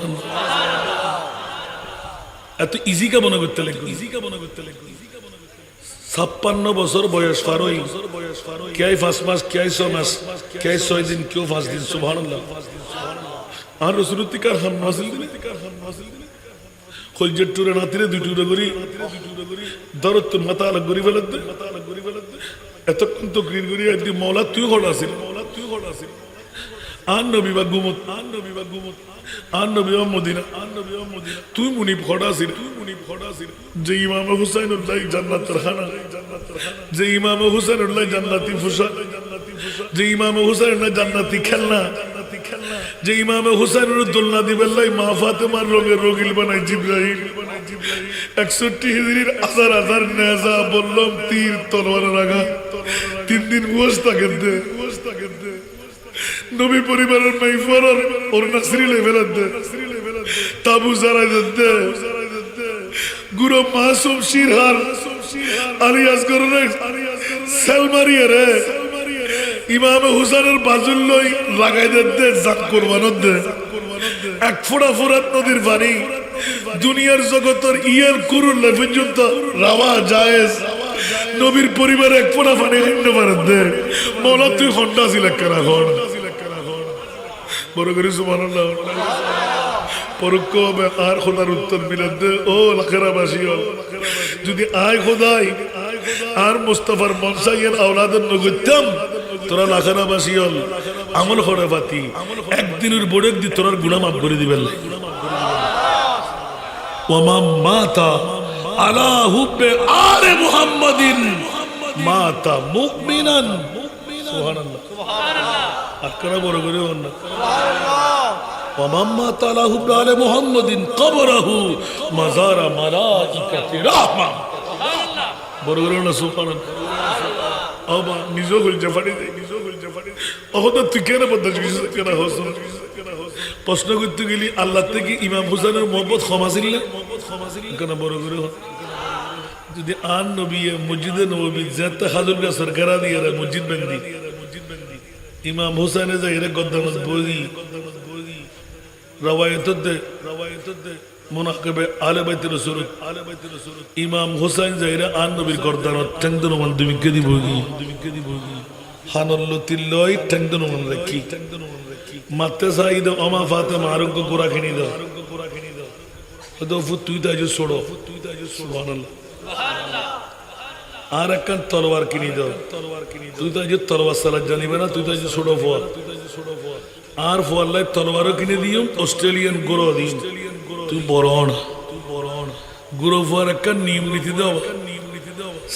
এত ইজি কা মনে করতে লাগবে 56 বছর বয়স ফারোই কেই 5 মাস কেই 6 মাস কেই 6 দিন কেউ 5 দিন সুবহানাল্লাহ আর রাসূলুল্লাহ তিকার হাম নাসিল খলজের টুরে নাতিরে দুই টুরে করি দরত মাথা আলাগ করি ফেলতে এতক্ষণ তো গ্রিন করি আজকে মৌলা তুই ঘর আসিল আর নবী বা গুমত আর নবী মদিনা তুই মুনিব ঘর আসিল যে ইমাম হুসাইনুল্লাহ জান্নাতের খানা যে ইমাম হুসাইনুল্লাহ জান্নাতি ফুসা যে ইমাম হুসাইনুল্লাহ জান্নাতি খেলনা যে ইমাম হুসাইনের দোলনা দিবেল্লাই মা ফাতেমার রঙের রঙিল বানাই জিবরাইল 61 হিজরির হাজার নেজা বললাম তীর তলোয়ার রাগা 3 দিন বস থাকে দে নবী পরিবারের মাই ফরার ওর নাসরি লেভেল দে তাবু জারা দে গুরু মাসুম শিরহার আলিয়াস করে সেলমারি রে ইমাম হুসাইনের বাজুল লই লাগাই দে জাত কুরবানত দে এক ফোঁটা ফুরাত নদীর পানি দুনিয়ার জগতের ইয়ার কুরুল পর্যন্ত রাওয়া জায়েজ নবীর পরিবারে এক ফোঁটা পানি হিন্দ পারে দে মৌলা তুই খন্ডা ছিল কেনা খন বড় করে সুবহানাল্লাহ পরক্ষ হবে আর খোদার উত্তর মিলাদ দে ও লাখেরাবাসী যদি আয় খোদাই আর মুস্তাফার মনসাইয়ের আওলাদের নগত্যাম তোরা লাখারাবাসী হল আমল করে পাতি একদিনের বড় একদিন তোরার গুনাহ মাফ করে দিবেন ওয়া মান মাতা আলা হুব্বে আলে মুহাম্মাদিন মাতা মুমিনান সুবহানাল্লাহ আকরা বড় করে না ওয়ামাম্মা তালাহু আলা মুহাম্মাদিন কবরাহু মাজারা মালাইকাতি রাহমা বড় করে না সুবহানাল্লাহ আবা নিজো হল জাফারি অহদ তুই কেন বদল কেন হস প্রশ্ন করতে গেলি আল্লাহ থেকে ইমাম হুসাইনের মোহাম্মদ ক্ষমা ছিল কেন বড় করে যদি আন নবী মসজিদে নবী যাতে হাজুর কা সরকারা দিয়ে মসজিদ বন্দি ইমাম হুসাইনে যাইরে গদ্দামত বই রওয়ায়াত দে মুনাকিবে আলে বাইত রাসূল ইমাম হুসাইন যাইরে আন নবীর গর্দানত ঠেংদন মান তুমি কে দিবগি হানল্লতিল্লই ঠেংদন মান রাখি মাতে সাইদ ওমা ফাতেমা আরঙ্গ কোরা কিনি দাও তো তুই তা যে ছোড়ো সুবহানাল্লাহ আর একখান তলোয়ার কিনি দাও তুই তো যে তলোয়ার চালাত জানিবে না তুই তো যে ছোট ফোয়া আর ফোয়াল্লাই তলোয়ারও কিনে দিও অস্ট্রেলিয়ান গুঁড়ো দিও তুই বড় গুঁড়ো ফোয়ার একখান নিয়ম নীতি দাও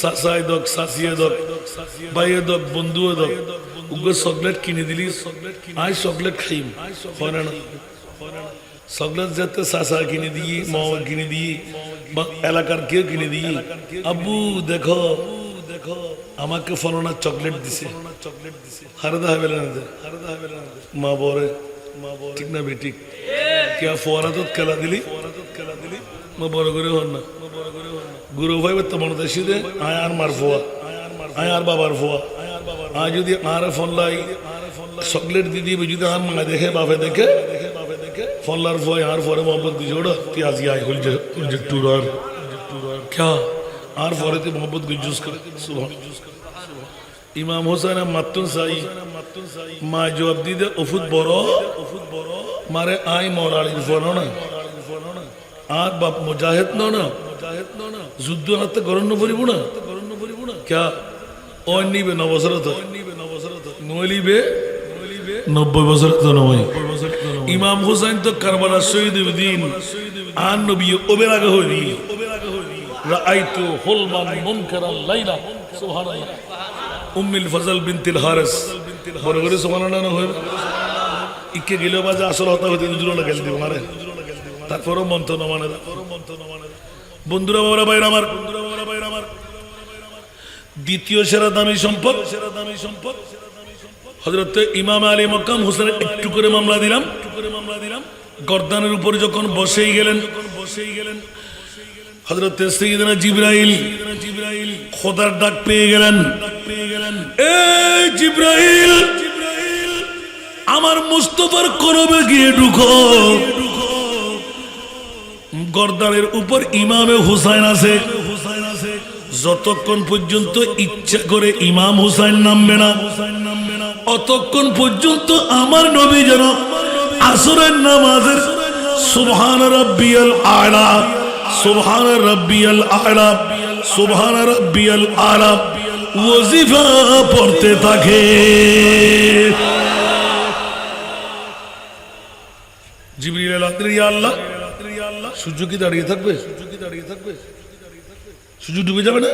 সাসাই দক সাসিয়ে দক ভাইয়ে দক বন্ধুও দক উগ্র চকলেট কিনে দিলি আই চকলেট খাইম হয় না চকলেট যাতে চাচা কিনে দিয়ে মামা কিনে দিয়ে বা এলাকার কেউ কিনে দিয়ে আব্বু দেখো আমাকে ফলনা চকলেট দিছে হারদা হবে না মা বরে ঠিক না বেঠিক কে ফোয়ারা তো খেলা দিলি মা বড় করে হন না গুরু ভাই তোমার দেশি দে আয় আর মার ফোয়া আয় আর বাবার ফোয়া আয় যদি আর ফোন লাই চকলেট দি দিবে যদি আর মা দেখে বাপে দেখে ফল্লার ফয় আর ফরে মোহাম্মদ গুজোড়া তুই আজি আয় হল যে টুরার क्या আর ফরে তুই মোহাম্মদ গুজুস করে ইমাম হোসেন মাতুন সাই মা জবাব দি দে ওফুত বড় মারে আই মরালির ফনো না আর বাপ মুজাহিদ না যুদ্ধ হাতে গরন্ন পড়িব না क्या অনিবে নবসরত নলিবে 90 বছর তো নয় ইমাম হুসাইন তো কারবালা শহীদ দিন আন নবী ওবের আগে হইনি রাআইতু হুলমান মুনকারাল লাইলা সুবহানাল্লাহ উম্মুল ফজল বিনতুল হারিস বড় করে সুবহানাল্লাহ না হয় ইকে গিলো বাজে আসল হতা হতে দুজুর লাগাল দিব মারে তারপরও মন্ত্র না মানে বন্ধুরা বাবারা ভাইরা আমার দ্বিতীয় সেরা দামি সম্পদ হযরত ইমাম আলী মক্কাম হোসেন একটু করে মামলা দিলাম গর্দানের উপর যখন বসেই গেলেন হযরত সাইয়েদনা জিবরাইল খোদার ডাক পেয়ে গেলেন এ জিবরাইল আমার মুস্তাফার করবে গিয়ে ঢুকো গর্দানের উপর ইমামে হুসাইন আছে যতক্ষণ পর্যন্ত ইচ্ছা করে ইমাম হুসাইন নামবে না অতক্ষণ পর্যন্ত আমার নবী যেন আসরের নামাজের সুবহান রাব্বিয়াল আলা সুবহান রাব্বিয়াল আলা সুবহান রাব্বিয়াল আলা ওয়াজিফা পড়তে থাকে জিবরিল আলাইহিস ইয়া আল্লাহ সূর্য কি দাঁড়িয়ে থাকবে সূর্য ডুবে যাবে না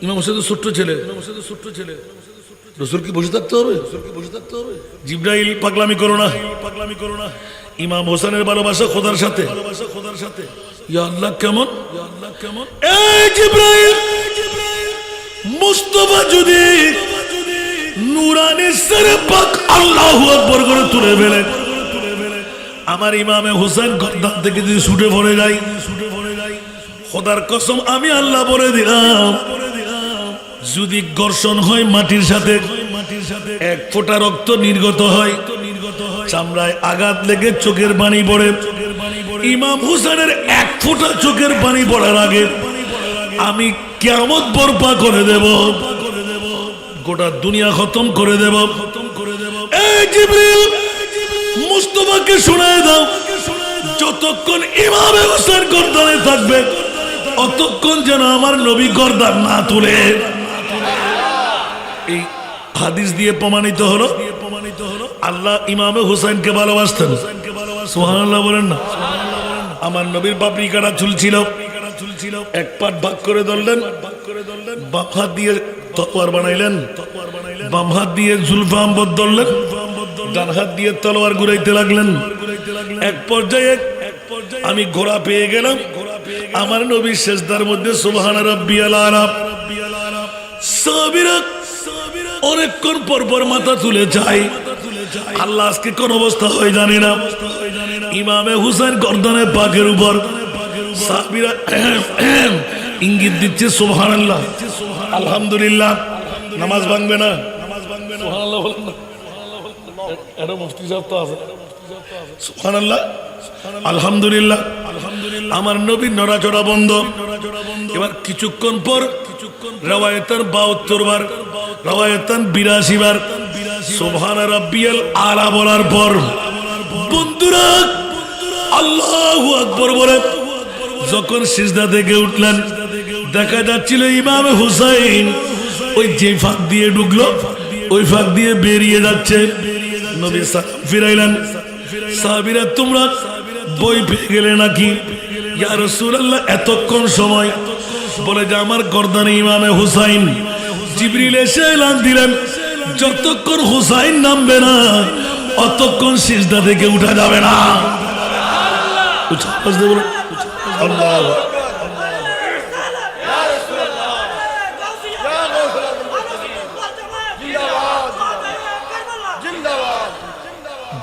ইমাম হোসেন তো ছোট্ট ছেলে রাসূল কি বসে থাকতে হবে জিবরাইল পাগলামি করো না ইমাম হোসেনের ভালোবাসা খোদার সাথে ইয়া আল্লাহ কেমন এই জিবরাইল মুস্তাফা যদি নূরানি সরে পাক আল্লাহু আকবার করে তুলে ফেলে আমার ইমামে হোসেন গর্দান থেকে যদি ছুটে পড়ে যায় খোদার কসম আমি আল্লাহ বলে দিলাম যদি ঘর্ষণ হয় মাটির সাথে এক ফোঁটা রক্ত নির্গত হয় চামড়ায় আঘাত লেগে চোখের পানি পড়ে ইমাম হোসেনের এক ফোঁটা চোখের পানি পড়ার আগে আমি কিয়ামত বরপা করে দেব গোটা দুনিয়া খতম করে দেব এই জিবরিল মুস্তাফাকে শোনায় দাও যতক্ষণ ইমামে হোসেন গর্দানে থাকবে অতক্ষণ যেন আমার নবী গর্দান না তুলে এই হাদিস দিয়ে প্রমাণিত হলো আল্লাহ ইমামে হুসাইনকে ভালোবাসতেন সুবহানাল্লাহ বলেন না আমার নবীর পাপড়ি কাটা চুল ছিল এক পাট ভাগ করে ধরলেন বাম হাত দিয়ে তলোয়ার বানাইলেন, বাম হাত দিয়ে জুলফা আমবর ধরলেন, ডান হাত দিয়ে তলোয়ার ঘুরাইতে লাগলেন। এক পর্যায়ে আমি ঘোড়া পেয়ে গেলাম, আমার নবী সেজদার মধ্যে সুবহান রাব্বিয়াল আলা। সাহাবীরা অনেকক্ষণ পর পর মাথা তুলে যায়, আল্লাহ আজকে কোন অবস্থা হয় জানি না। ইমামে হুসাইন গর্দনে পাকের উপর, সাহাবীরা ইঙ্গিত দিচ্ছে সুবহানাল্লাহ, আলহামদুলিল্লাহ। নামাজ ভাঙবে না, সুবহানাল্লাহ বলেন না। এটা মুফতি সাহেব তো আছে, সুবহানাল্লাহ আলহামদুলিল্লাহ। আমার নবী নড়াচড়া বন্ধ। এবার কিছুক্ষণ পর রাওয়ায়াতান 72 বার, রাওয়ায়াতান 82 বার সুবহান রাব্বিয়াল আলা বলার পর বন্ধুরা আল্লাহু আকবার বলে যখন সিজদা থেকে উঠলেন, দেখা যাচ্ছিল ইমাম হুসাইন ওই যে ফাঁক দিয়ে ঢুকলো ওই ফাঁক দিয়ে বেরিয়ে যাচ্ছে। নবী সালাম ফিরাইলেন, সাহাবীরা তোমরা বই পেয়ে গেলে নাকি? ইয়া রাসূলুল্লাহ এতক্ষণ সময়, বলে যে আমার গর্দানে ইমামে হুসাইন। জিবরিল এসে এলান দিলেন যতক্ষণ হুসাইন নামবে না অতক্ষণ সিজদা থেকে উঠা যাবে না। আল্লাহ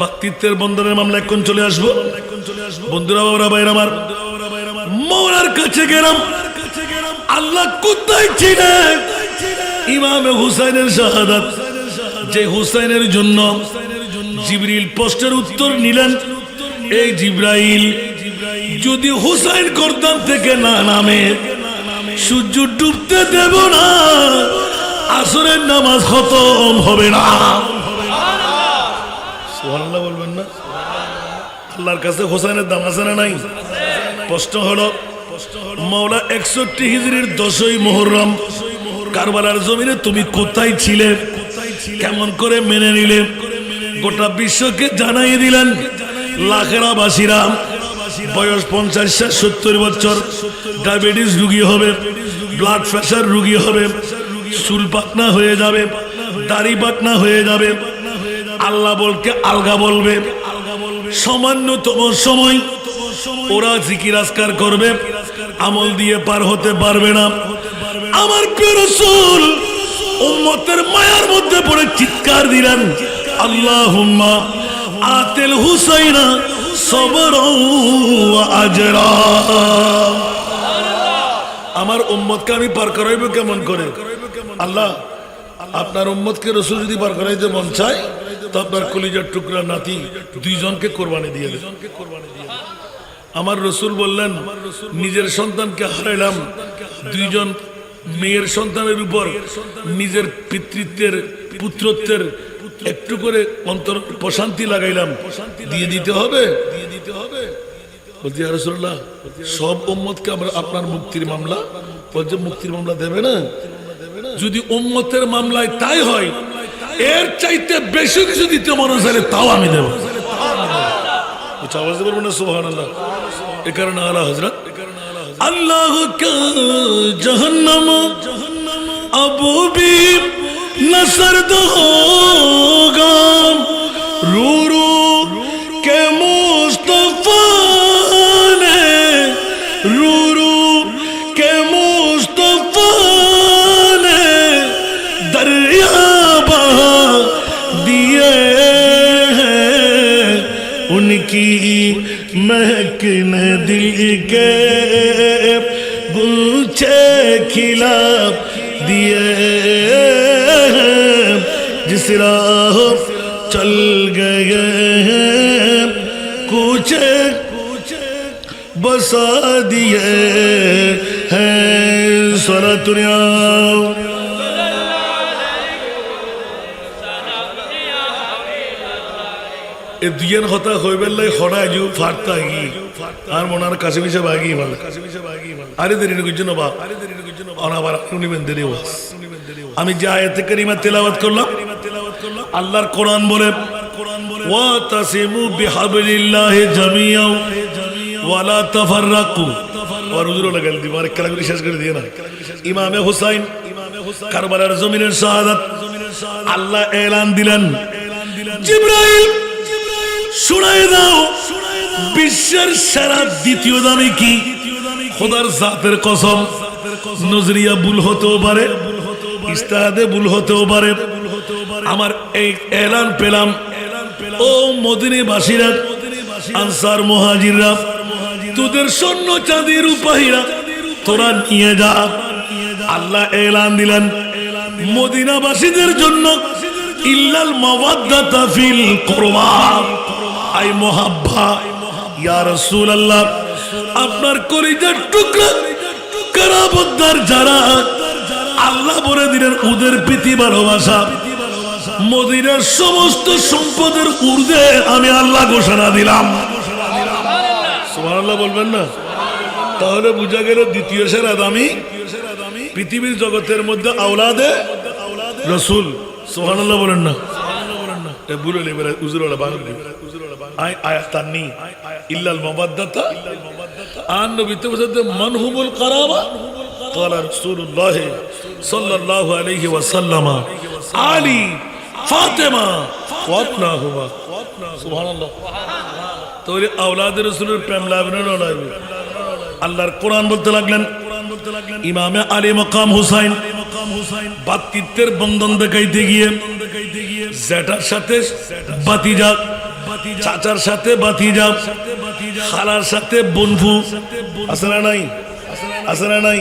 ব্যক্তিত্বের বন্ধনের মামলা এখন চলে আসবো। বন্ধুরা বাবারা ভাইরা আমার, মওলার কাছে গেলাম, আল্লাহ কোথায় ছিলেন? ইমামে হুসাইনের শাহাদাত, যে হুসাইনের জন্য জিবরিল প্রশ্নের উত্তর নিলেন। এই জিবরাইল যদি হুসাইন গর্দান থেকে না নামে সূর্য ডুবতে দেব না, আসরের নামাজ খতম হবে না। সুবহানাল্লাহ বলবেন না? আল্লাহর কাছে হুসাইনের দাম আছে না নাই? প্রশ্ন হলো, মাওলা 61 হিজরির 10ই মুহররম কারবালার জমিনে তুমি কোথায় ছিলে? কেমন করে মেনে নিলে? গোটা বিশ্বকে জানাই দিলেন। লাখেরাবাসীরা বয়স 50-70 বছর ডায়াবেটিস রোগী হবে, ব্লাড প্রেশার রোগী হবে, চুল পাকনা হয়ে যাবে, দাড়ি পাকনা হয়ে যাবে, আল্লাহ বলকে আলগা বলবে। সামান্যতম সময় ওরা জিকির আজকার করবে, আমল দিয়ে পার হতে পারবে না। আমার প্রিয় রাসূল উম্মতের মায়ার মধ্যে পড়ে চিৎকার দিলেন, আল্লাহুম্মা আতিল হুসাইনা সবরাও ওয়া আজরা। আমার উম্মতকে আমি পার করাইব কেমন করে? আল্লাহ আপনার উম্মতকে রাসূল যদি পার করাইতে মন চায় তো আপনার কলিজার টুকরা নাতি দুইজনকে কোরবানি দিয়ে দেন। আমার রাসূল বললেন, নিজের সন্তানকে হারাইলাম, দুইজন মেয়ের সন্তানের উপর নিজের পিতৃত্বের পুত্রত্বের একটু করে অন্তর প্রশান্তি লাগাইলাম, দিয়ে দিতে হবে। বলছি ইয়া রাসূলুল্লাহ সব উম্মতকে আমরা আপনার মুক্তির মামলা, বলছে মুক্তির মামলা দেবে না? যদি উম্মতের মামলায় তাই হয়, এর চাইতে বেশি কিছু দিতে মনে চাইলে তাও আমি দেব। আওয়াজ বলবো না সুবহানাল্লাহ? এ কারণে আলা হযরত আল্লাহ কা জাহান্নাম আবু বি নসরদ হোগা রু রু কে মুস্তাফা নে রু রু কে মুস্তাফা নে দরিয়া বहा दिए उनकी महकने दिल के गुलछे खिला दिए जिस राह चल गए कुछ बसा दिए हैं सारा दुनिया। দুইয়ের কথা হইবেল লাই হড়াই যু ফাটতা গি আর মনার কাছে মিশে বাগি ভাল আরে দেরি নগির জন্য বা অনাবার উনি বেন্দেরি ওয়াস। আমি যে আয়াতে কারিমা তেলাওয়াত করলাম, আল্লাহর কোরআন বলে ওয়া তাসিমু বিহাবলিল্লাহি জামিআ ওয়া লা তাফাররাকু আর হুজুর লাগাল দি মারে খেলাগুলি শেষ করে দিয়ে না ইমামে হুসাইন কারবালার জমিনের শাহাদাত আল্লাহ এলান দিলেন জিবরাইল শুনায় দাও বিশ্বের সেরা দ্বিতীয় দামি কি খোদার জাতের কসম নজরিয়া ভুল হতেও পারে ইস্তাহাদে ভুল হতেও পারে আমার এই এলান পেলাম ও মদিনাবাসীরা আনসার মুহাজিররা তোদের স্বর্ণ চাঁদি রূপাহীরা তোরা নিয়ে যা আল্লাহ এলান দিলেন মদিনাবাসীদের জন্য ইল্লাল মাওয়াদ্দাতা ফিল কুরবা আই মুহাব্বা ইয়া রাসূলুল্লাহ আপনার কলিজার টুকরা কারাবদ্দার যারা আল্লাহ বলে দিলেন ওদের প্রীতি ভালোবাসা মদিনার সমস্ত সম্পদের ঊর্ধ্বে আমি আল্লাহ ঘোষণা দিলাম সুবহানাল্লাহ বলবেন না তাহলে বোঝা গেল দ্বিতীয় সেরা দামি পৃথিবীর জগতের মধ্যে আওলাদে রাসূল সুবহানাল্লাহ বলেন না বুঝলো এবারে উজুরওয়ালা বাংলা আয়াতানি ইল্লাল মাওয়াদ্দাতা আন নবীতে বলতে মানহুমুল কারাবা قال رسول الله صلى الله عليه وسلم علي فاطمه وابناهما سبحان الله তাহলে আওলাদ রাসূলের প্রেম লাগবে না লাগবে আল্লাহর কোরআন বলতে লাগলেন ইমামে আলী মাকাম হুসাইন ভাতৃত্বের বন্ধন দেখাইতে গিয়ে জেঠার সাথে ভাতিজা চাচার সাথে ভাতিজা খালার সাথে বোনফু আছে না নাই আছে না নাই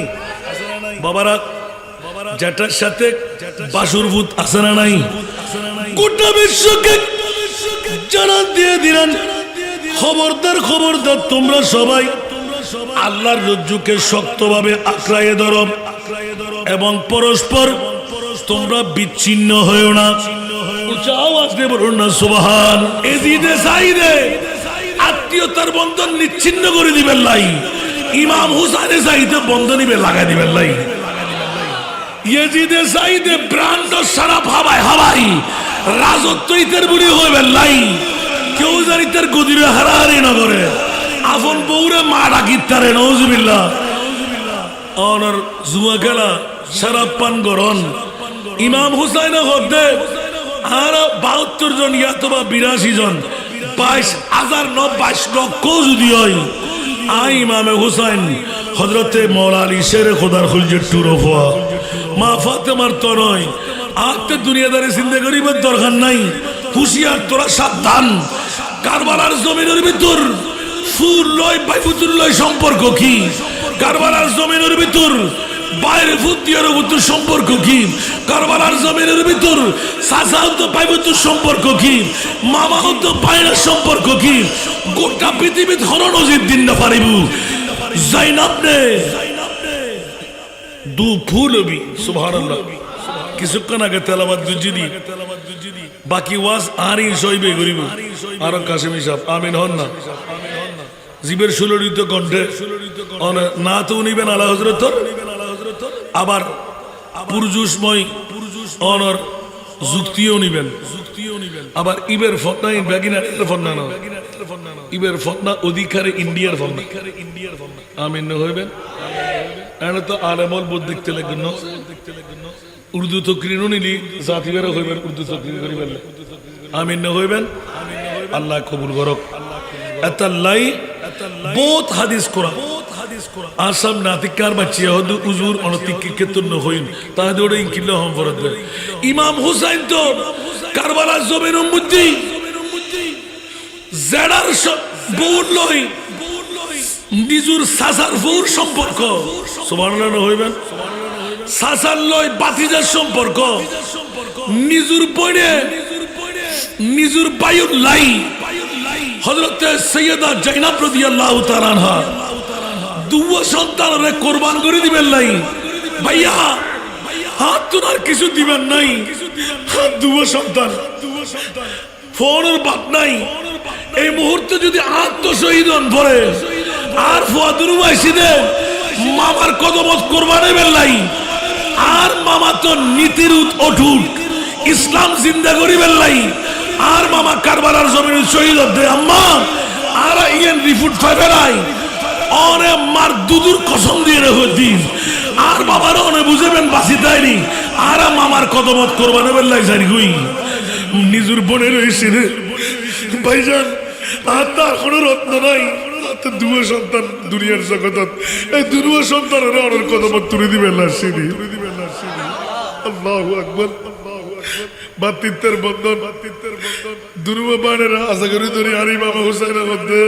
বাবারা জেঠার সাথে বাসুরভূত আছে না নাই গোটা বিশ্বকে জানা দিয়ে দিলেন খবরদার খবরদার তোমরা সবাই আল্লাহর রজ্জুকে শক্তভাবে আঁকড়াইয়ে ধরো এবং পরস্পর তোমরা বিচ্ছিন্ন হয়েও না উচ্চ আওয়াজ দিয়ে বলুন না সুবহান এজিদে সাইদে আত্মীয়তার বন্ধন নিচ্ছিন্ন করে দিবেন লাই ইমাম হুসাইনে সাইদে বন্ধন নিবে লাগাই দিবেন লাই ইয়েজিদে সাইদে ব্রান্ড সারা হাওয়াই রাজত্ব ইতের বুড়ি হইবেন লাই কেউ জানি তার গদিরে হারাহারি না করে আপন বউরে মা ডাকিতারে নওজুবিল্লাহ অনর জুয়া খেলা শরাব পান করন ইমাম হুসাইন হদ্দে আর 72 জন ইয়াতবা 82 জন 22,022 লক্ষ যদি হয় আই ইমামে হুসাইন হযরতে মাওলা আলী শের খোদার খুলজে টুরফা মা ফাতেমার তো নয় আতে দুনিয়াদারি জিন্দেগি করিবার দরকার নাই হুশিয়ার তোরা সাবধান কারবালার জমিনের ভিতর ফুল লয় বাইফুতুল লয় সম্পর্ক কি কারবালার জমিনের ভিতর বাইরে ফুতিয়ার ভিতর সম্পর্ক কি কারবালার জমিনের ভিতর সাসাও তো বাইফুতুল সম্পর্ক কি মামাও তো বাইরের সম্পর্ক কি গোটা পৃথিবী ধরনজির দিন না পারিবু জাইনাব নে দু ফুলবি সুবহানাল্লাহ কিছুক্ষণ আগে তেলাওয়াত দুজিদি বাকি ওয়াজ আরই সইবে করিব আর কাসেমি সাহেব আমিন হন না জীবের সুললিত কণ্ঠে না তো নিবেন আলা হযরত আবার পুরজুসময় অনর যুক্তিও নিবেন আবার ইবের ফতনা বেগিনার ফতনা না ইবের ফতনা অধিকারে ইন্ডিয়ার ফতনা আমিন হইবেন এনে তো আলেমল বুদ্ধ দেখতে লাগবেন না উর্দু তকরিরও নিলি জাতিবেরও হইবেন উর্দু তকরির করিবেন আমিন হইবেন আল্লাহ কবুল করক এতাল্লাই বহুত হাদিস কোরআন আসাম নাতিকার বাচ্চা হদু উজুর অনতিক কেতন হইন তাহলে ওরে ইনকিল্লাহ হম ফরদ ইমাম হুসাইন তো কারবালার জমিনের মধ্যে জেডার বহুত লই নিজুর সাসার ফুর সম্পর্ক সুবহানাল্লাহ হইবেন সাসার লয় বাতিজার সম্পর্ক নিজুর পয়নে নিজুর বায়ুর লাই হযরতে সৈয়দা জাইনাব রাদিয়াল্লাহু তাআলা আনহা দুয়া সন্তানরে কুরবান করে দিবেন লাই ভাইয়া হাত তোর কিছু দিবেন নাই দুয়া সন্তান ফোনের বাপ নাই এই মুহূর্তে যদি আত্মশহীদ হন পরে আর ফুয়াদুর ওয়াইসিদে মামার কদমত কুরবান দিবেন লাই আর মামা তো নীতির অটুট ইসলাম জিন্দা করিবেন লাই আর মামা কারবালার জমিনে শহীদ হতে আম্মা আর ইয়েন রিফুট ফাইবে নাই অনে মার দুদুর কসম দিয়ে রেখে দিন আর বাবার অনে বুঝেবেন বাসি তাইনি আর মামার কদমত করবানে বেল্লাই জারি হই নিজুর বনে রয়েছে রে ভাইজান আর তার কোনো রত্ন নাই দুয়া সন্তান দুনিয়ার জগতত এই দুয়া সন্তানের অনেক কদমত তুলে দিবেন না সিনি আল্লাহু আকবার বাতিত্বের বন্ধন দুনুয়া বানেরা আশা করি তোর আরি মামা হুসাইনের মধ্যে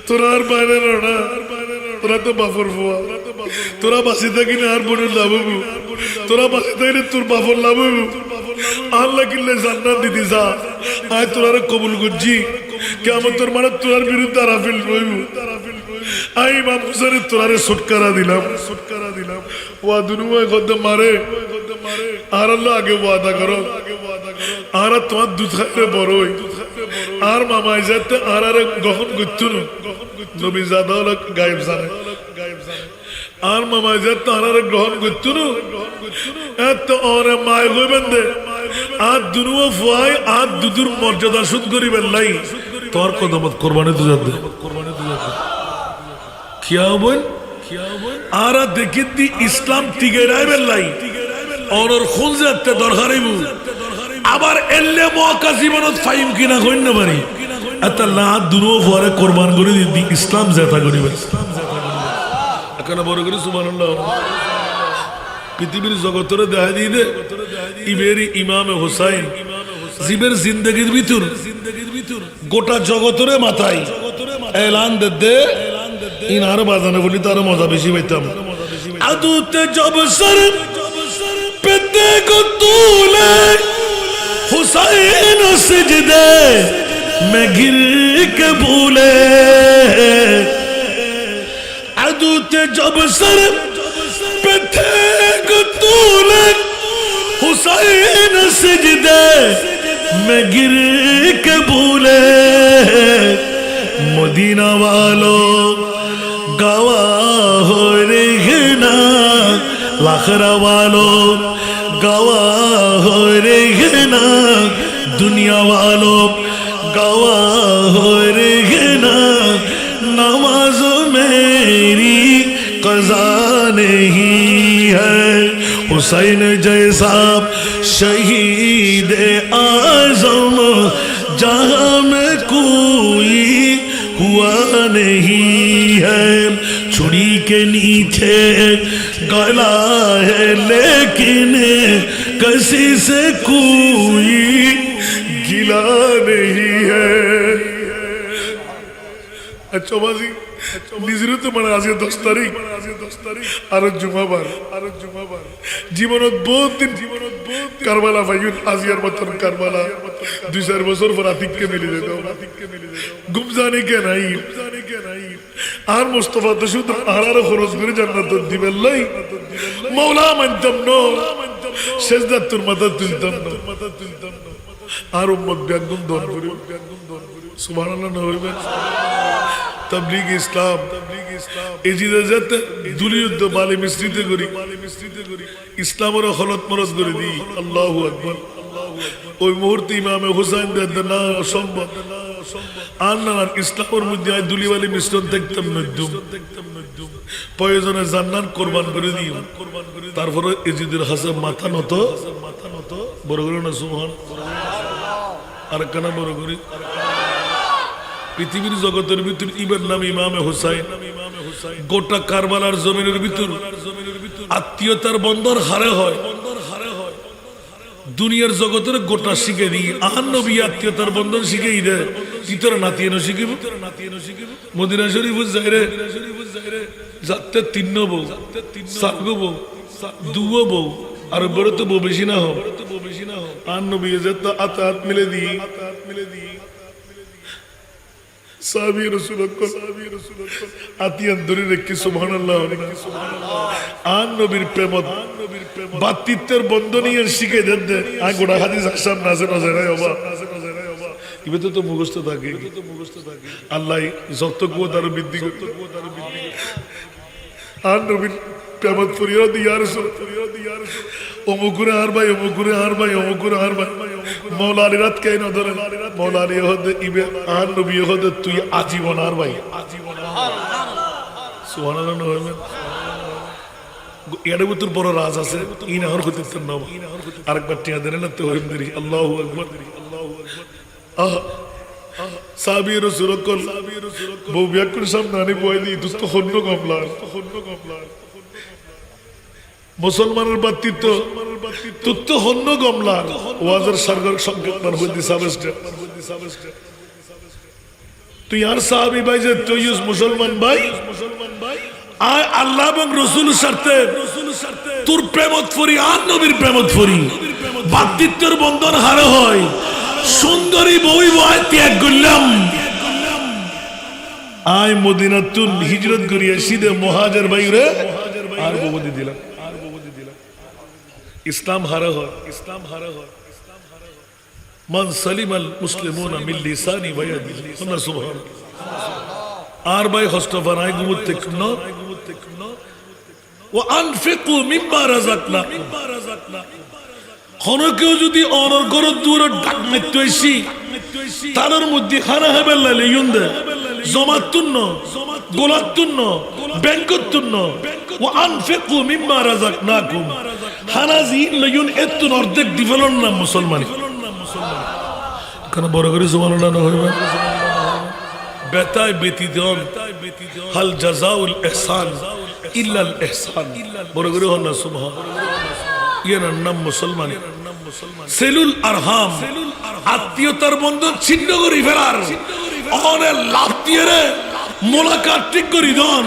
তোরা আর বাইরের না তোরা তো বাফর ফুয়া তোরা বাসি থাকি না আর বোনের লাভ হবু তোরা বাসি থাকি তোর বাফর লাভ হবু আল্লাহ কিল্লে জান্নাত দিদি যা আয় তোরা কবুল করছি কেমন তোর মানে তোর বিরুদ্ধে আরাফিল রইব আই ইমাম হুসাইনের তোরারে ছুটকারা দিলাম ওয়া দুনুয়া গদ্দ মারে আর আল্লাহ আগে ওয়াদা করো আর তোমার দুধ খাইলে বড়ই আর মামাই যাতে আর আরে গ্রহণ করতো না নবী জাদা হলো গায়েব জানে আর মামাই যাতে আর আরে গ্রহণ করতো না এত ওরে মায় হইবেন দে আর দুনুয়া ফুয়াই আর দুধুর মর্যাদা শুধ করিবেন লাই তোর কদমত কোরবানি তো যাতে খিয়া বল আর দেখিত দি ইসলাম টিকে রাইবেন লাই অনর খুন যাতে দরকারিব আবার এলে মক্কা জীবনত ফাইম কিনা কইন না পারি এত লা দুনো পরে কুরবান করে দি ইসলাম জেতা করিবে এখানে বড় করে সুবহানাল্লাহ পৃথিবীর জগতরে দেখা দি দে ইবেরি ইমামে হুসাইন জীবের জিন্দেগির ভিতর গোটা জগতরে মাথায় এলান দে ইনার বাজানে বলি তার মজা বেশি পাইতাম আদুতে জব সর পেতে को तूले हुसैन सजदे में गिर के भूले अदूते जब सर पेते को तूले हुसैन सजदे में गिर के भूले मदीना वालों गवाह हो रहना लाखरा वालों गवाह हो रहना दुनिया वालों गवाह हो रहना नमाज मेरी कज़ा नहीं है हुसैन जैसा शहीद आज़म जहाँ में कोई हुआ नहीं है छुरी के नीचे गला है लेकिन किसी से कोई गिला नहीं है अच्छा बाजी নিজের তো মানে আজকে 10 তারিখ আর জুমাবার জীবনত বহুত দিন কারবালা ভাইউন আজিয়ার মতন কারবালা 2-4 বছর পর আতিককে মিলে যেত গুমজানি কে নাই আর মুস্তাফা তো শুধু আরার খরচ করে জান্নাত দিবেন লাই মাওলা মানতাম নো সেজদা তোর মাথা তুলতাম না আর উম্মত ব্যাগুন দন করে সুবহানাল্লাহ না হইবেন तबलीग इस्लाम এজিদে যেতে দুলিয়ুদ্ধ বালি মিশ্রিত করি ইসলামের খলত মরজ করে দি আল্লাহু আকবার ওই মুহূর্তে ইমামে হুসাইন দে না অসম্ভব আর না ইসলামের মধ্যে দুলিওয়ালি মিশ্রণ দেখতাম নদ্দুম প্রয়োজনে জান্নাত কুরবান করে দিই তারপরে এজিদের হাসে মাথা নত বড় করে না সুবহান আর কানা বড় করে পৃথিবীর জগতের ভিতর ইবের নাম ইমামে হুসাইন গোটা কারবালার জমিনের ভিতর আত্মীয়তার বন্ধন হারে হয় দুনিয়ার জগতের গোটা শিখে দিই আহান নবী আত্মীয়তার বন্ধন শিখেই দেয় ইতর নাতিয়ে শিখিব মদিনা শরীফ যাইরে যাতে 3 বউ 4 বউ 2 বউ আর বড় তো বউ বেশি না হোক আহান নবী যেতে আত মিলে দিই সাহাবী রাসূলুল্লাহ আতিয়ান ধরে রেখে সুবহানাল্লাহ আন নবীর প্রেমত বাতিত্বের বন্ধনীয় শিখে দেন আই গোটা হাদিস আসাম নাজে নাজে রে বাবা ইবে তো মুখস্থ থাকে আল্লাহ যত কুওয়াত আর বৃদ্ধি করতে আন নবীর প্রেমত ফরিয়াদ ইয়া রাসূলুল্লাহ অমুকুরে আর ভাই অমুকুরে আর ভাই অমুকুরে আর ভাই মৌলা আলী রাত কেন ধরে মৌলা আলী হদে ইবে আন নবী হদে তুই আজীবন আর ভাই আজীবন সুবহানাল্লাহ হইবেন এর ভিতর বড় রাজ আছে ইন আর হতে নাম আরেকবার টিয়া দেন না তো হইম দেরি আল্লাহু আকবার আহ সাহাবী রাসূলুল্লাহ বউ বিয়াকুর সামনে আনি বই দি দুস্ত হন্ন কমলা মুসলমানের বাতি তো তুত্ত হন্ন কমলা ওয়াজের সরগর সংকেত মান হইদি সাবেস্টে তুই আর সাহাবী ভাই যে তুই মুসলমান ভাই আয় আল্লাহ এবং রসুলের স্বার্থে তোর প্রেমত ফরি আর নবীর প্রেমত ফরি ভাতৃত্বের বন্ধন হারে হয় সুন্দরী বই বয় ত্যাগ করলাম আয় মদিনাতুন হিজরত করিয়া সিধে মহাজের বাইরে আর ববদি দিলাম ইসলাম হারে হয় মান সালিমাল মুসলিমুনা মিন লিসানি ওয়া ইয়াদিহি সুবহানাল্লাহ আর ভাই হস্তফান আই গুমুতে ন ও আনফিকু মিম্মা রাযাকনাকুম খনকেও যদি অনর করত দূর ডাক মেতইছি তার মধ্যে খানা হবে লাইলে ইউন্দে জমাতুন্ন গোলাতুন্ন ব্যাংকতুন্ন ও আনফিকু মিম্মা রাযাকনাকুম হানাজি লাইন এতুন অর্ধেক দিফলন না মুসলমান কোন বড় করে সুবহানাল্লাহ না হইবে বেতায় ব্যতিদন হাল জাযাউল ইহসান ইল্লাল ইহসান বড় করে হন না সুবহান এর নাম মুসলমান সেলুল আরহাম আত্মীয়তার বন্ধন ছিন্ন করি ফেলার অনে লাভ দিয়ে রে মোলাকাত ঠিক করি দন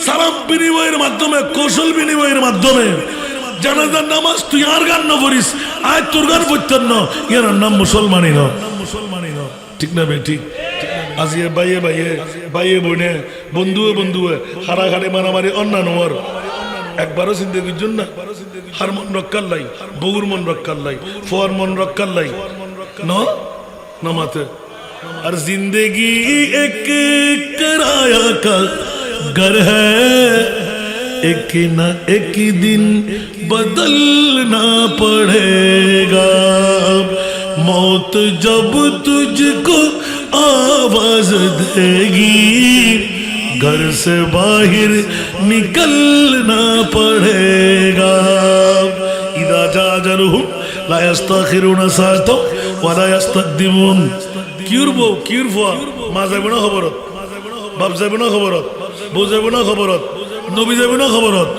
সালাম বিনিময়ের মাধ্যমে কৌশল বিনিময়ের মাধ্যমে জানাজার নামাজ তুই আর গান না পড়িস আয় তোর গান পড়তেন না এর নাম মুসলমানই না ঠিক না ভাই ঠিক আজিয়ে বাইয়ে বনে বন্ধুয়ে হারাঘাটে মারামারি অন্যান্য একবারও চিন্তা করছেন না হার মন রক্ষার লাই বউর মন রক্ষার লাই ফোয়ার মন রক্ষার লাই নমাতে আর জিंदगी एक किराया का घर है एक ना एक दिन बदलना पड़ेगा मौत जब तुझको आवाज देगी घर से बाहर निकलना पड़ेगा इदा जाजरुहुम ला यस्ताखिरुना सातो वला यस्तकदिमुन কিউরবো মা যাবে না খবরত বাপ যাবে না খবরত বউ যাবে না খবরত নবী যাবে না খবরত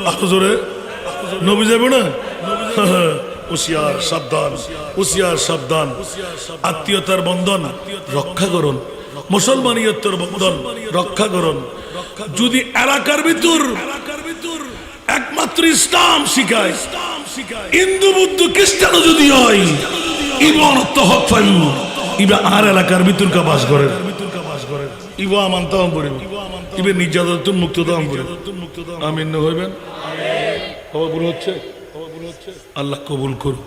আরো জোরে নবী যাবে না হুঁশিয়ার সাবধান আত্মীয়তার বন্ধন রক্ষা করুন মুসলমানিয়তের বন্ধন রক্ষা করুন যদি এলাকার ভিতর একমাত্র ইসলাম শিখায় হিন্দু বুদ্ধ খ্রিস্টানও যদি হয় ইবানত হক পাইব ইবা আর এলাকার ভিতর কা বাস করে ইবা মানতাম পড়িব ইবে নির্যাতন মুক্ত দাম পড়িব আমিন না হইবেন খবর হচ্ছে আল্লাহ কবুল করুন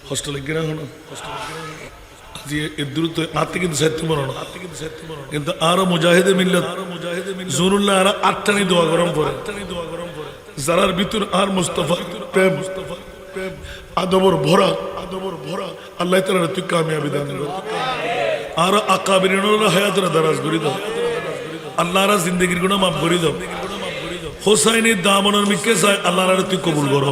হোস্টেলে গিয়ে হলো আজি এর দ্রুত আত্মে কিন্তু সাহিত্য মনে না কিন্তু আরো মুজাহিদে মিল্লাত জুনুল্লাহ আর আটটানি দোয়া গরম পড়ে যারার ভিতর আর মুস্তাফা প্রেম আদবর ভরা আল্লাহ তাআলা তুই কামিয়াবি দান কর আর আকাবিরিনের হায়াতের দারাজ করি দাও আল্লাহর জিন্দেগির গুনাহ মাফ করি দাও হোসাইনের দামনের মিকে চাই আল্লাহর তুই কবুল করো